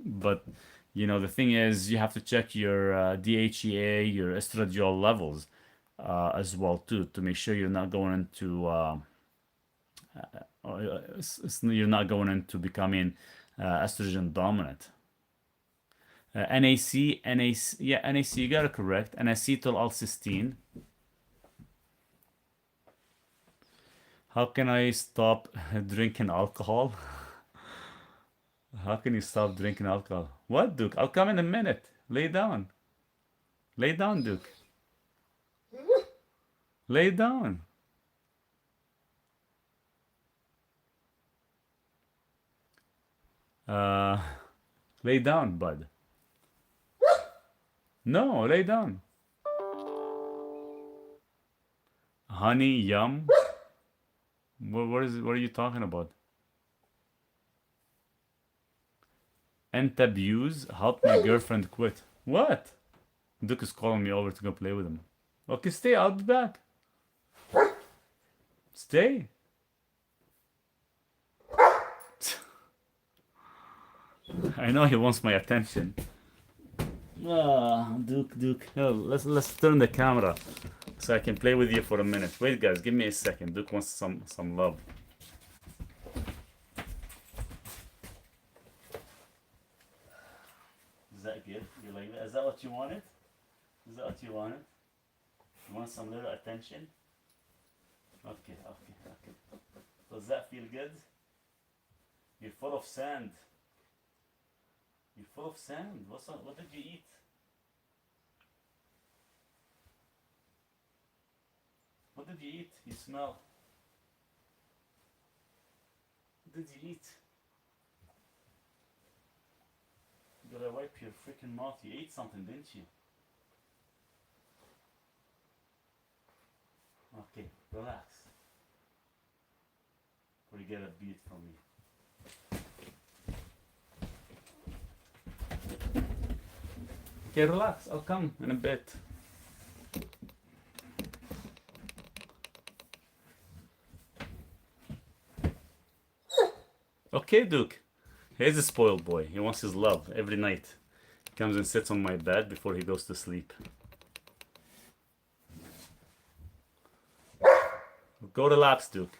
A: but you know, the thing is you have to check your DHEA, your estradiol levels as well too, to make sure you're not going into becoming estrogen dominant. NAC, yeah, NAC, you got it correct. N-acetyl-L-cysteine. How can I stop drinking alcohol? How can you stop drinking alcohol? What, Duke? I'll come in a minute. Lay down. Lay down, Duke. Lay down. Lay down, bud. No, lay down. Honey, yum. What are you talking about? Antabuse helped my girlfriend quit. What? Duke is calling me over to go play with him. Okay, stay. I'll be back. Stay. I know he wants my attention. Duke. Oh, let's turn the camera so I can play with you for a minute. Wait, guys, give me a second. Duke wants some love. Is that good? You like that? Is that what you wanted? Is that what you wanted? You want some little attention? Okay. Does that feel good? You're full of sand. You're full of sand. What did you eat? What did you eat? You smell. What did you eat? You gotta wipe your freaking mouth. You ate something, didn't you? Okay, relax. Before you get a beat from me. Okay, relax. I'll come in a bit. Okay, Duke. He's a spoiled boy. He wants his love every night. He comes and sits on my bed before he goes to sleep. Go relax, Duke.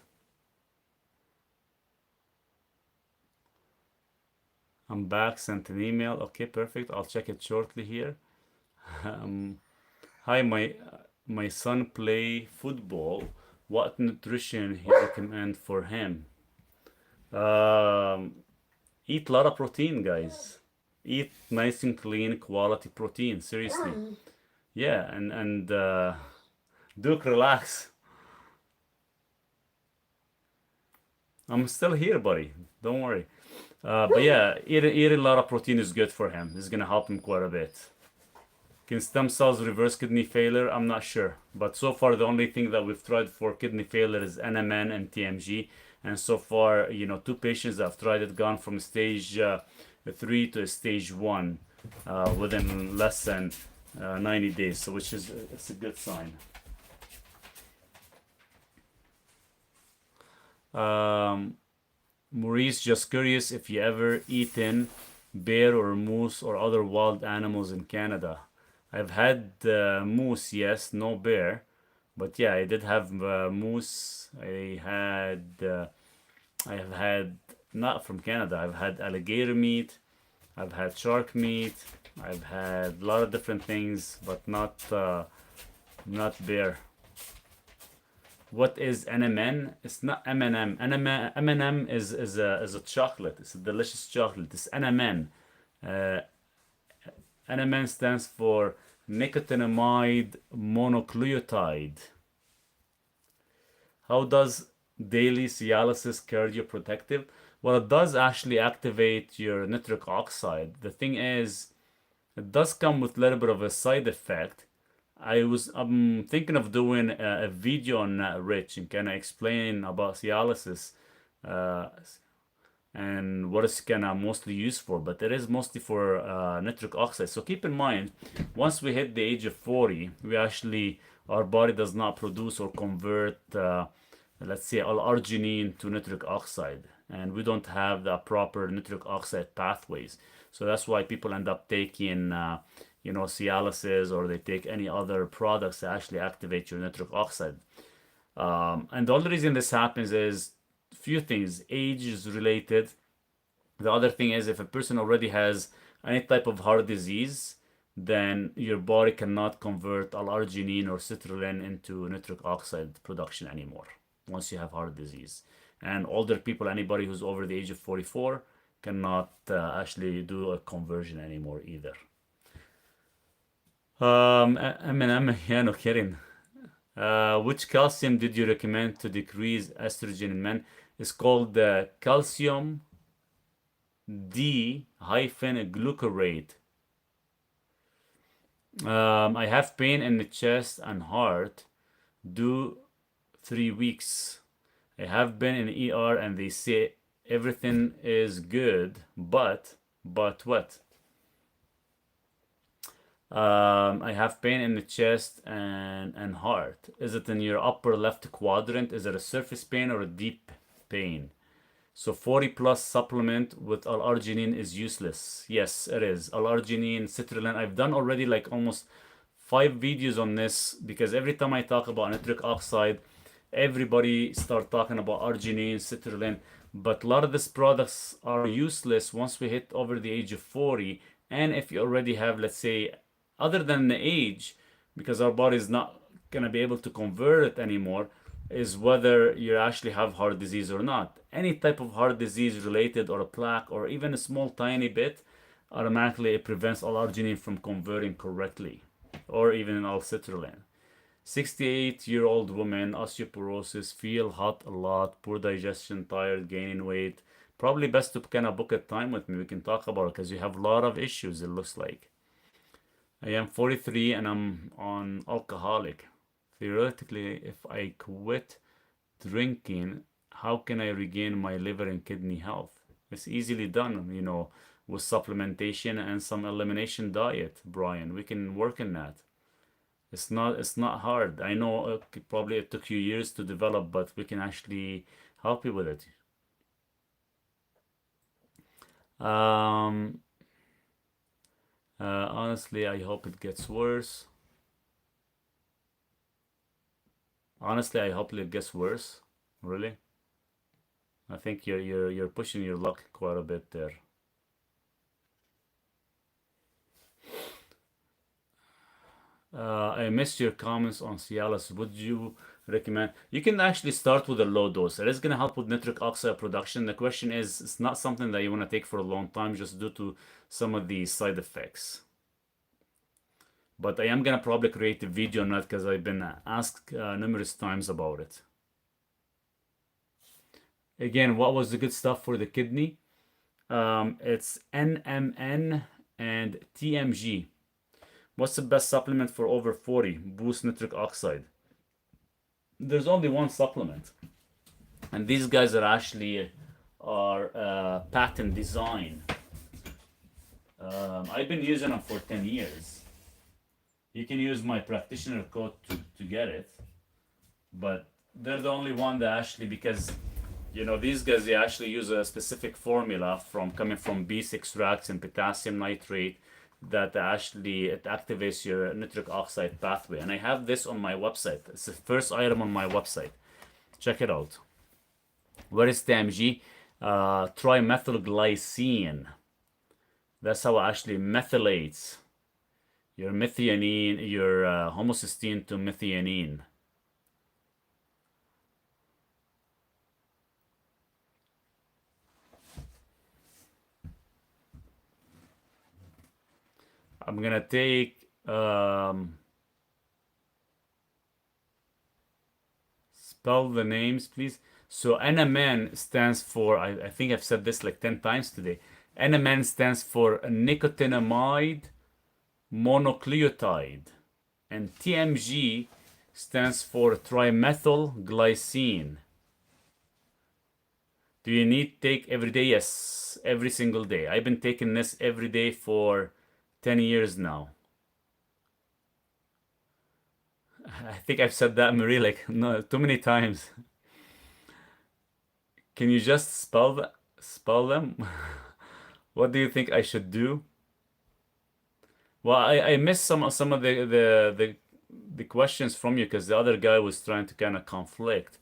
A: I'm back, sent an email. Okay, perfect. I'll check it shortly here. Hi, my son play football. What nutrition he recommend for him? Eat a lot of protein, guys. Eat nice and clean, quality protein. Seriously. Yeah, and Duke, relax. I'm still here, buddy. Don't worry. But yeah, eating a lot of protein is good for him. It's gonna help him quite a bit. Can stem cells reverse kidney failure? I'm not sure. But so far, the only thing that we've tried for kidney failure is NMN and TMG. And so far, 2 patients that have tried it gone from stage 3 to stage 1 within less than 90 days. So which is it's a good sign. Maurice, just curious if you ever eaten bear or moose or other wild animals in Canada. I've had moose, yes, no bear, but yeah, I did have moose. I have had not from Canada. I've had alligator meat. I've had shark meat. I've had a lot of different things, but not bear. What is NMN? It's not M&M. M&M is a chocolate. It's a delicious chocolate. It's NMN. NMN stands for nicotinamide mononucleotide. How does daily Cialis cardioprotective? Well, it does actually activate your nitric oxide. The thing is, it does come with a little bit of a side effect. I'm thinking of doing a video on that, Rich, and kind of explain about Cialis and what it's kind of mostly used for. But it is mostly for nitric oxide. So keep in mind, once we hit the age of 40, our body does not produce or convert, let's say, L-arginine to nitric oxide. And we don't have the proper nitric oxide pathways. So that's why people end up taking Cialis, or they take any other products that actually activate your nitric oxide. And the only reason this happens is a few things. Age is related. The other thing is, if a person already has any type of heart disease, then your body cannot convert L-arginine or citrulline into nitric oxide production anymore once you have heart disease. And older people, anybody who's over the age of 44, cannot actually do a conversion anymore either. Yeah, no kidding. Which calcium did you recommend to decrease estrogen in men? It's called calcium D-glucarate. I have pain in the chest and heart. Do 3 weeks. I have been in ER and they say everything is good, but But what? I have pain in the chest and heart. Is it in your upper left quadrant? Is it a surface pain or a deep pain? So 40 plus supplement with L-arginine is useless. Yes, it is. L-arginine, citrulline. I've done already like almost 5 videos on this because every time I talk about nitric oxide, everybody start talking about arginine, citrulline. But a lot of these products are useless once we hit over the age of 40. And if you already have, let's say, other than the age, because our body is not going to be able to convert it anymore, is whether you actually have heart disease or not. Any type of heart disease related or a plaque or even a small tiny bit, automatically it prevents L-arginine from converting correctly, or even L-citrulline. 68-year-old woman, osteoporosis, feel hot a lot, poor digestion, tired, gaining weight. Probably best to kind of book a time with me. We can talk about it because you have a lot of issues, it looks like. I am 43 and I'm on alcoholic. Theoretically, if I quit drinking, how can I regain my liver and kidney health? It's easily done, with supplementation and some elimination diet, Brian. We can work in that. It's not hard. I know probably it took you years to develop, but we can actually help you with it. Um, honestly, I hope it gets worse. Honestly, I hope it gets worse. Really, I think you're pushing your luck quite a bit there. I missed your comments on Cialis. Would you recommend? You can actually start with a low dose. It is going to help with nitric oxide production. The question is, it's not something that you want to take for a long time just due to some of the side effects. But I am going to probably create a video on that because I've been asked numerous times about it. Again, what was the good stuff for the kidney? It's NMN and TMG. What's the best supplement for over 40? Boost nitric oxide. There's only one supplement, and these guys are actually patent design. I've been using them for 10 years. You can use my practitioner code to get it, but they're the only one that actually, because these guys, they actually use a specific formula coming from beet extracts and potassium nitrate that actually it activates your nitric oxide pathway. And I have this on my website. It's the first item on my website. Check it out. Where is TMG? Trimethylglycine. That's how it actually methylates your methionine, your homocysteine to methionine. I'm gonna take spell the names, please. So NMN stands for, I think I've said this like 10 times today. NMN stands for nicotinamide mononucleotide, and TMG stands for trimethylglycine. Do you need take every day? Yes, every single day. I've been taking this every day for 10 years now. I think I've said that, Marie, like no, too many times. Can you just spell them? What do you think I should do? Well, I missed some of the questions from you because the other guy was trying to kind of conflict.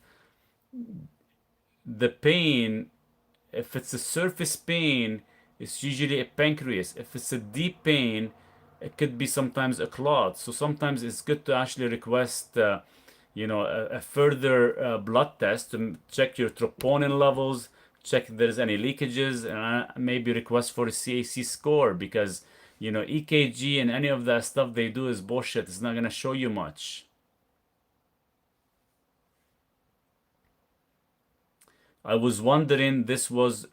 A: The pain, if it's a surface pain, it's usually a pancreas. If it's a deep pain, it could be sometimes a clot. So sometimes it's good to actually request, a further blood test to check your troponin levels, check if there's any leakages, and maybe request for a CAC score because, EKG and any of that stuff they do is bullshit. It's not going to show you much. I was wondering, this was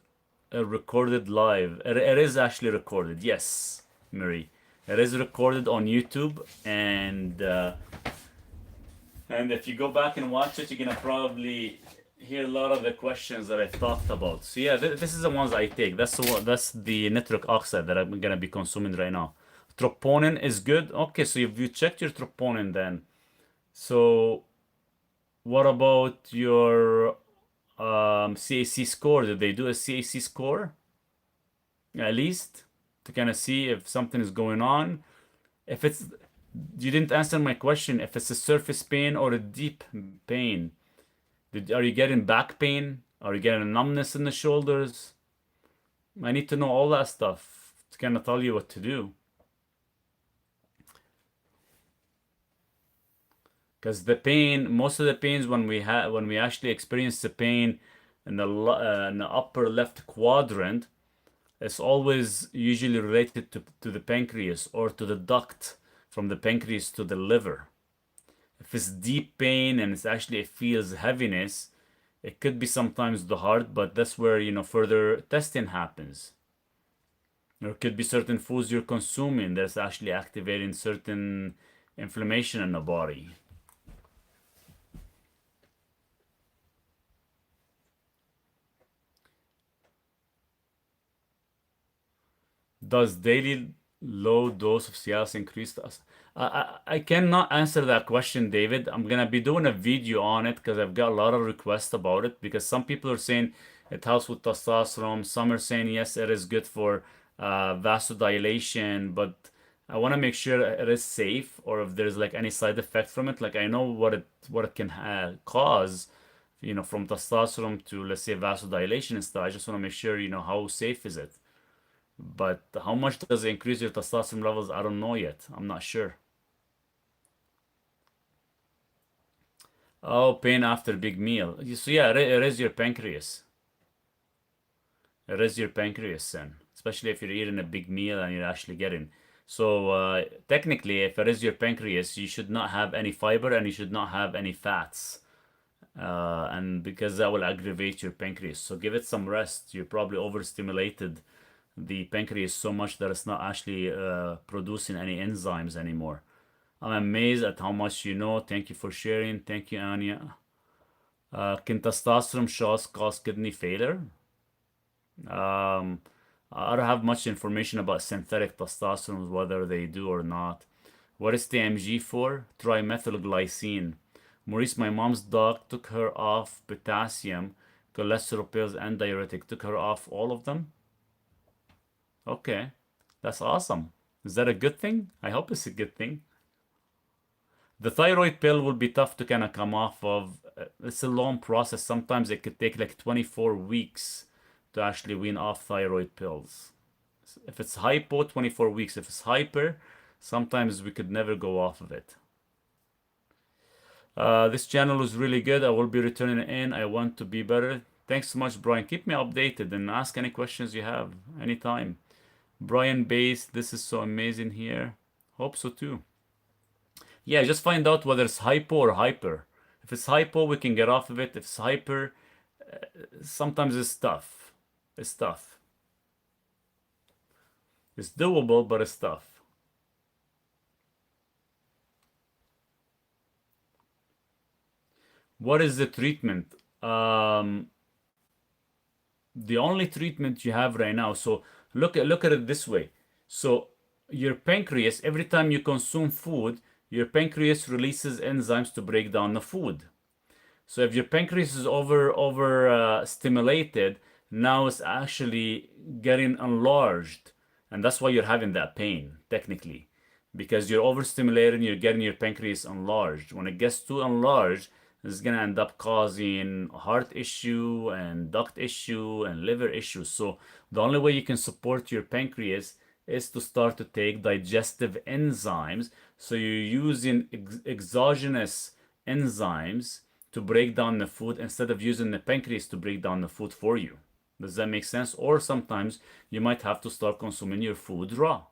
A: a recorded live. It is actually recorded. Yes, Marie. It is recorded on YouTube, and if you go back and watch it, you're gonna probably hear a lot of the questions that I talked about. So yeah, this is the ones I take. That's the nitric oxide that I'm gonna be consuming right now. Troponin is good. Okay, so if you checked your troponin then. So what about your CAC score? Did they do a CAC score at least to kind of see if something is going on? If it's You didn't answer my question. If it's a surface pain or a deep pain, are you getting back pain? Are you getting a numbness in the shoulders? I need to know all that stuff to kind of tell you what to do. Because the pain, most of the pains when we actually experience the pain in the upper left quadrant, it's always usually related to the pancreas or to the duct from the pancreas to the liver. If it's deep pain and it feels heaviness, it could be sometimes the heart, but that's where, further testing happens. There could be certain foods you're consuming that's actually activating certain inflammation in the body. Does daily low dose of Cialis increase the I cannot answer that question, David. I'm gonna be doing a video on it because I've got a lot of requests about it because some people are saying it helps with testosterone. Some are saying yes, it is good for vasodilation, but I want to make sure it is safe or if there's like any side effect from it. Like I know what it can cause, from testosterone to let's say vasodilation and stuff. I just want to make sure how safe is it. But how much does it increase your testosterone levels? I don't know yet. I'm not sure. Oh, pain after big meal. So yeah, it is your pancreas. It is your pancreas then, especially if you're eating a big meal and you're actually getting. So technically, if it is your pancreas, you should not have any fiber and you should not have any fats. And because that will aggravate your pancreas. So give it some rest. You're probably overstimulated the pancreas so much that it's not actually producing any enzymes anymore. I'm amazed at how much you know. Thank you for sharing. Thank you, Anya. Can testosterone shots cause kidney failure? Um, I don't have much information about synthetic testosterone, whether they do or not. What is TMG for? Trimethylglycine. Maurice, my mom's doc took her off potassium, cholesterol pills, and diuretic. Took her off all of them? Okay, that's awesome. Is that a good thing? I hope it's a good thing. The thyroid pill will be tough to kind of come off of. It's a long process. Sometimes it could take like 24 weeks to actually wean off thyroid pills. If it's hypo, 24 weeks. If it's hyper, sometimes we could never go off of it. This channel is really good. I will be returning in. I want to be better. Thanks so much, Brian. Keep me updated and ask any questions you have anytime. Brian Bass, this is so amazing here. Hope so too. Yeah, just find out whether it's hypo or hyper. If it's hypo, we can get off of it. If it's hyper, sometimes it's tough. It's tough. It's doable, but it's tough. What is the treatment? The only treatment you have right now. So look at it this way. So your pancreas, every time you consume food, your pancreas releases enzymes to break down the food. So if your pancreas is over stimulated, now it's actually getting enlarged, and that's why you're having that pain technically, because you're overstimulated, you're getting your pancreas enlarged. When it gets too enlarged, it's gonna end up causing heart issue and duct issue and liver issues. So the only way you can support your pancreas is to start to take digestive enzymes. So you're using exogenous enzymes to break down the food instead of using the pancreas to break down the food for you. Does that make sense? Or sometimes you might have to start consuming your food raw.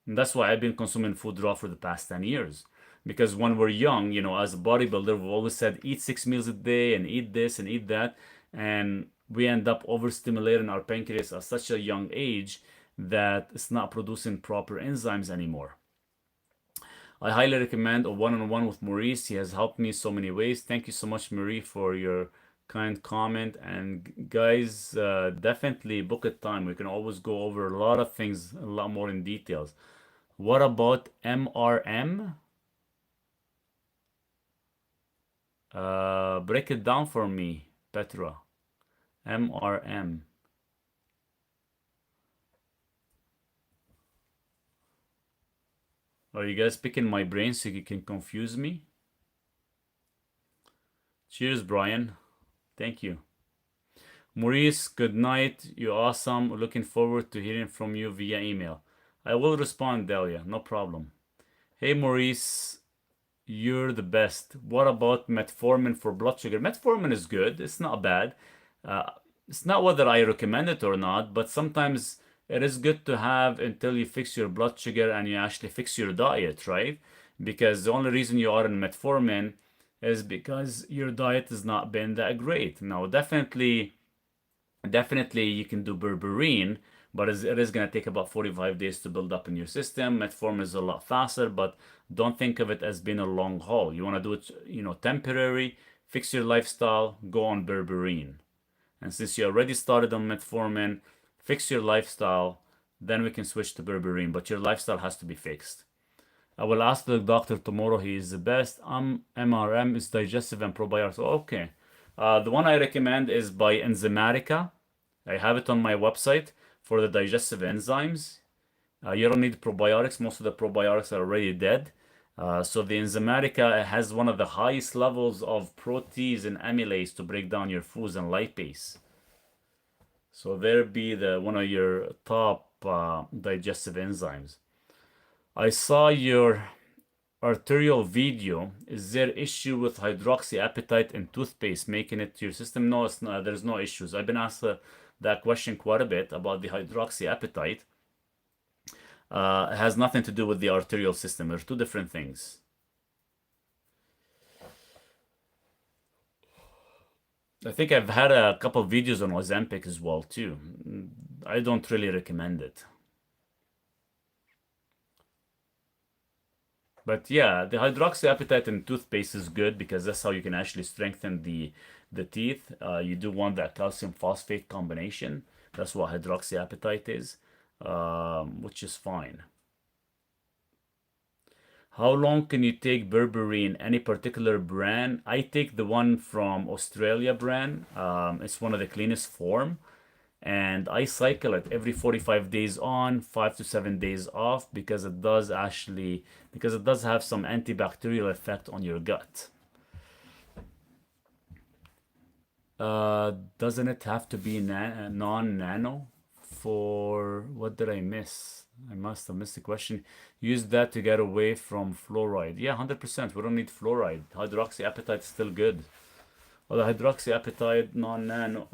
A: And that's why I've been consuming food raw for the past 10 years. Because when we're young, as a bodybuilder, we've always said eat 6 meals a day and eat this and eat that. And we end up overstimulating our pancreas at such a young age that it's not producing proper enzymes anymore. I highly recommend a one-on-one with Maurice. He has helped me so many ways. Thank you so much, Marie, for your kind comment. And guys, definitely book a time. We can always go over a lot of things, a lot more in details. What about MRM? Break it down for me, Petra. MRM. Are you guys picking my brain so you can confuse me? Cheers, Brian. Thank you. Maurice, good night. You're awesome. Looking forward to hearing from you via email. I will respond, Delia. No problem. Hey, Maurice. You're the best. What about metformin for blood sugar? Metformin is good. It's not bad. Uh, it's not whether I recommend it or not, but sometimes it is good to have until you fix your blood sugar and you actually fix your diet, right? Because the only reason you are on metformin is because your diet has not been that great. Now, definitely you can do berberine, but it is going to take about 45 days to build up in your system. Metformin is a lot faster, but don't think of it as being a long haul. You want to do it, temporary, fix your lifestyle, go on berberine. And since you already started on metformin, fix your lifestyle, then we can switch to berberine, but your lifestyle has to be fixed. I will ask the doctor tomorrow. He is the best. MRM is digestive and probiotics. Okay. The one I recommend is by Enzymatica. I have it on my website for the digestive enzymes. You don't need probiotics. Most of the probiotics are already dead. So the Enzymatica has one of the highest levels of protease and amylase to break down your foods and lipase. So there be one of your top digestive enzymes. I saw your arterial video. Is there issue with hydroxyapatite in toothpaste making it to your system? No, it's not, there's no issues. I've been asked that question quite a bit about the hydroxyapatite. It has nothing to do with the arterial system. They're two different things. I think I've had a couple of videos on Ozempic as well too. I don't really recommend it. But yeah, the hydroxyapatite in toothpaste is good because that's how you can actually strengthen the teeth. You do want that calcium phosphate combination. That's what hydroxyapatite is, which is fine. How long can you take berberine? Any particular brand? I take the one from Australia brand. It's one of the cleanest form. And I cycle it every 45 days on, 5 to 7 days off because it does have some antibacterial effect on your gut. Doesn't it have to be non-nano? For what did I miss? I must have missed the question. Use that to get away from fluoride. Yeah, 100%. We don't need fluoride. Hydroxyapatite is still good. Well, the hydroxyapatite non-nano,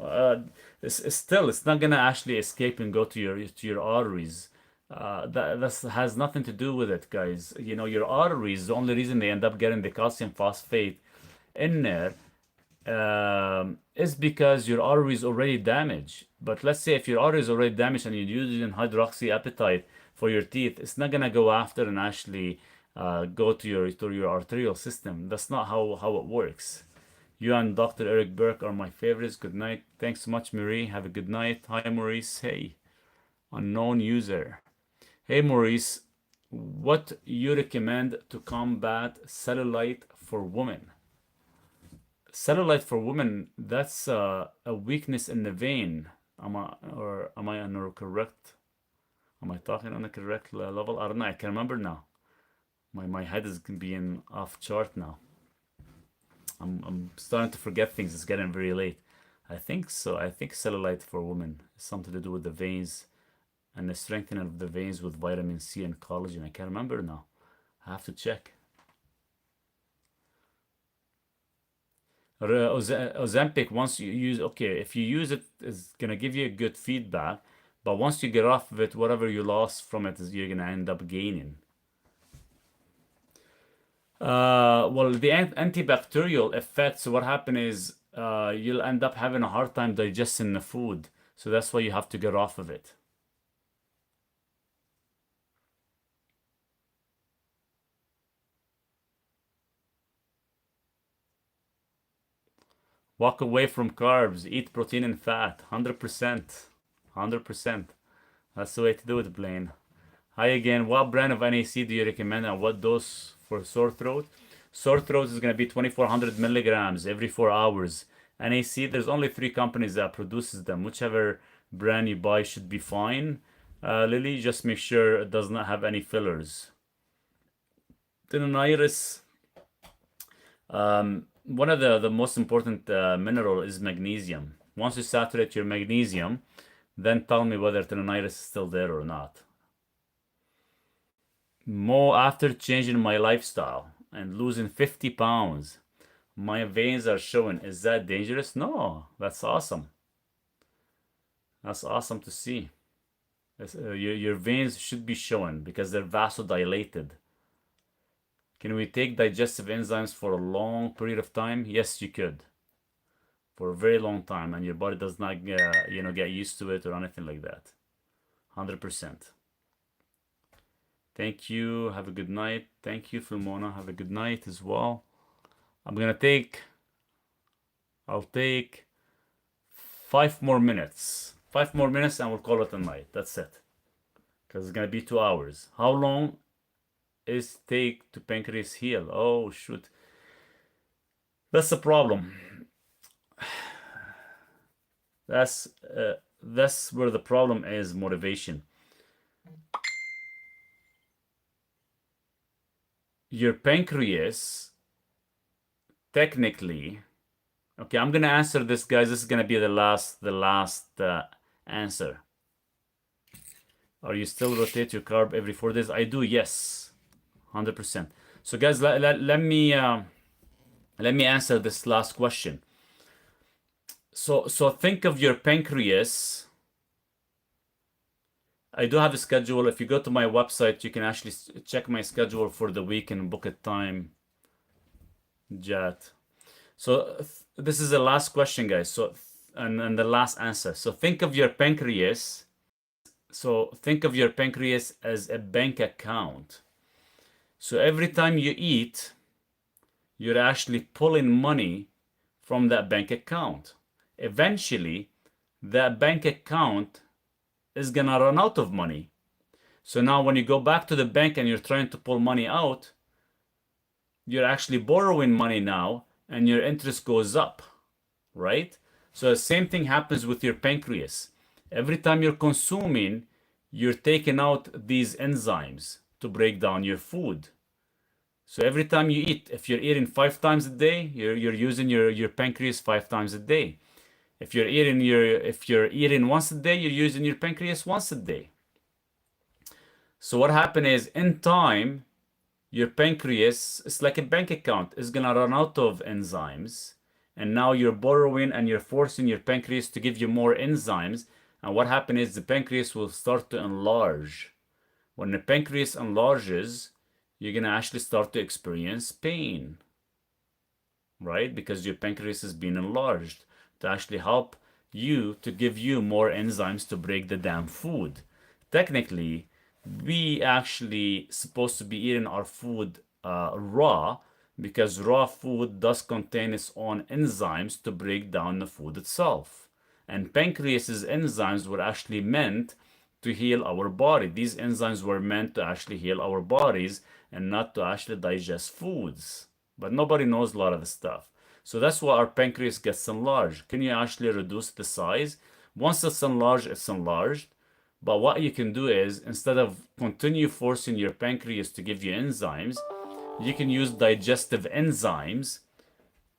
A: it's not gonna actually escape and go to your arteries. That has nothing to do with it, guys. Your arteries, the only reason they end up getting the calcium phosphate in there is because your artery is already damaged. But let's say if your artery is already damaged and you're using hydroxyapatite for your teeth, it's not gonna go after and actually go to your arterial system. That's not how it works. You and Dr. Eric Burke are my favorites. Good night. Thanks so much, Marie. Have a good night. Hi, Maurice. Hey, unknown user. Hey, Maurice. What you recommend to combat cellulite for women? Cellulite for women, that's a weakness in the vein. Am I on a correct? Am I talking on the correct level? I don't know. I can't remember now. My head is being off chart now. I'm starting to forget things. It's getting very late. I think so. I think cellulite for women is something to do with the veins and the strengthening of the veins with vitamin C and collagen. I can't remember now. I have to check. Ozempic, once you use, okay, if you use it, it's gonna give you a good feedback, but once you get off of it, whatever you lost from it, you're gonna end up gaining. Well, the antibacterial effects, what happen is you'll end up having a hard time digesting the food. So that's why you have to get off of it. Walk away from carbs. Eat protein and fat. 100%. 100%. That's the way to do it, Blaine. Hi again. What brand of NAC do you recommend and what dose for sore throat? Sore throat is going to be 2400 milligrams every 4 hours. NAC, there's only 3 companies that produces them. Whichever brand you buy should be fine. Lily, just make sure it does not have any fillers. Tendonitis. One of the most important mineral is magnesium. Once you saturate your magnesium, then tell me whether tendonitis is still there or not. More after changing my lifestyle and losing 50 pounds, my veins are showing. Is that dangerous? No, that's awesome. That's awesome to see. Your veins should be showing because they're vasodilated. Can we take digestive enzymes for a long period of time? Yes, you could. For a very long time, and your body does not get used to it or anything like that. 100%. Thank you. Have a good night. Thank you, Filmona. Have a good night as well. I'll take 5 more minutes. 5 more minutes and we'll call it a night. That's it. Because it's going to be 2 hours. How long is take to pancreas heal? Oh, shoot. That's the problem. That's where the problem is, motivation. Your pancreas, technically, okay, I'm gonna answer this, guys. This is gonna be the last answer. Are you still rotate your carb every 4 days? I do, yes, 100%. So, guys, let me answer this last question. So think of your pancreas. I do have a schedule. If you go to my website, you can actually check my schedule for the week and book a time. Jet. So this is the last question, guys. So and the last answer. So think of your pancreas. So think of your pancreas as a bank account. So every time you eat, you're actually pulling money from that bank account. Eventually, that bank account is gonna run out of money. So now when you go back to the bank and you're trying to pull money out, you're actually borrowing money now and your interest goes up, right? So the same thing happens with your pancreas. Every time you're consuming, you're taking out these enzymes to break down your food. So every time you eat, if you're eating 5 times a day, you're using your pancreas 5 times a day. If you're eating once a day, you're using your pancreas once a day. So what happens is, in time, your pancreas is like a bank account. It's gonna run out of enzymes, and now you're borrowing and you're forcing your pancreas to give you more enzymes. And what happens is the pancreas will start to enlarge. When the pancreas enlarges, you're gonna actually start to experience pain, right? Because your pancreas is being enlarged to actually help you to give you more enzymes to break the damn food. Technically, we actually supposed to be eating our food raw, because raw food does contain its own enzymes to break down the food itself. And pancreas's enzymes were actually meant to heal our body. These enzymes were meant to actually heal our bodies and not to actually digest foods. But nobody knows a lot of the stuff. So that's why our pancreas gets enlarged. Can you actually reduce the size? Once it's enlarged, it's enlarged. But what you can do is, instead of continue forcing your pancreas to give you enzymes, you can use digestive enzymes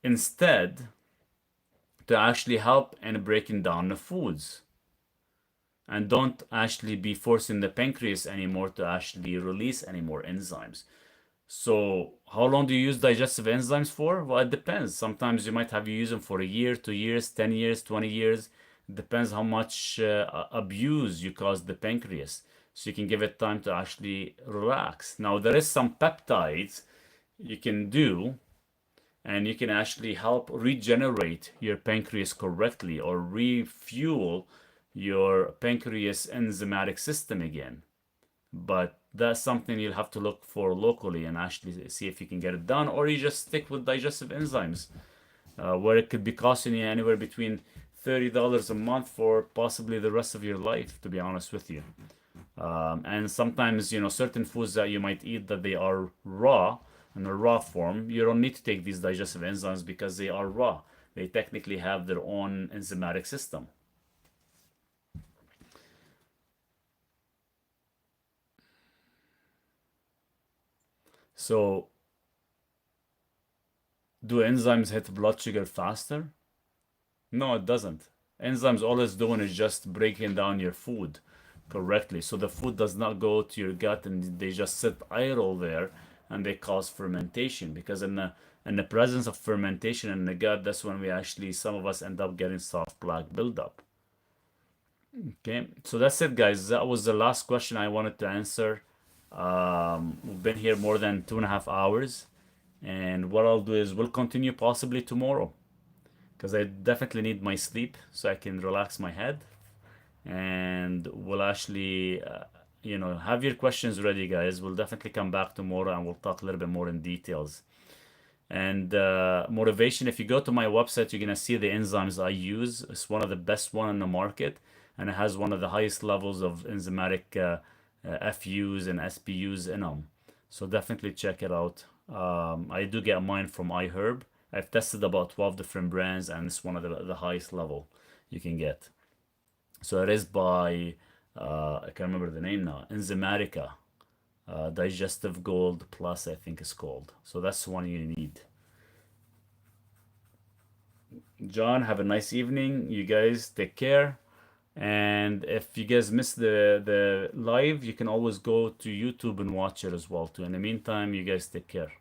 A: instead to actually help in breaking down the foods. And don't actually be forcing the pancreas anymore to actually release any more enzymes. So how long do you use digestive enzymes for? Well, it depends. Sometimes you might have you use them for a year, 2 years, 10 years, 20 years. It depends how much abuse you cause the pancreas. So you can give it time to actually relax. Now, there is some peptides you can do, and you can actually help regenerate your pancreas correctly or refuel your pancreas enzymatic system again. But that's something you'll have to look for locally and actually see if you can get it done, or you just stick with digestive enzymes. where it could be costing you anywhere between $30 a month for possibly the rest of your life, to be honest with you. And sometimes, certain foods that you might eat that they are raw, in a raw form, you don't need to take these digestive enzymes because they are raw. They technically have their own enzymatic system. So, do enzymes hit blood sugar faster? No, it doesn't. Enzymes always doing is just breaking down your food correctly. So the food does not go to your gut and they just sit idle there and they cause fermentation because in the presence of fermentation in the gut, that's when we actually some of us end up getting soft plaque buildup. Okay, so that's it, guys. That was the last question I wanted to answer. We've been here more than 2.5 hours, and what I'll do is we'll continue possibly tomorrow because I definitely need my sleep so I can relax my head. And we'll actually, have your questions ready, guys. We'll definitely come back tomorrow and we'll talk a little bit more in details. And motivation, if you go to my website, you're gonna see the enzymes I use. It's one of the best one on the market, and it has one of the highest levels of enzymatic FUs and SPUs in them. So definitely check it out. I do get mine from iHerb. I've tested about 12 different brands, and it's one of the highest level you can get. So it is by I can't remember the name now. Enzymatica, Digestive Gold Plus, I think it's called. So that's the one you need. John, have a nice evening. You guys take care. And if you guys missed the live, you can always go to YouTube and watch it as well too. In the meantime, you guys take care.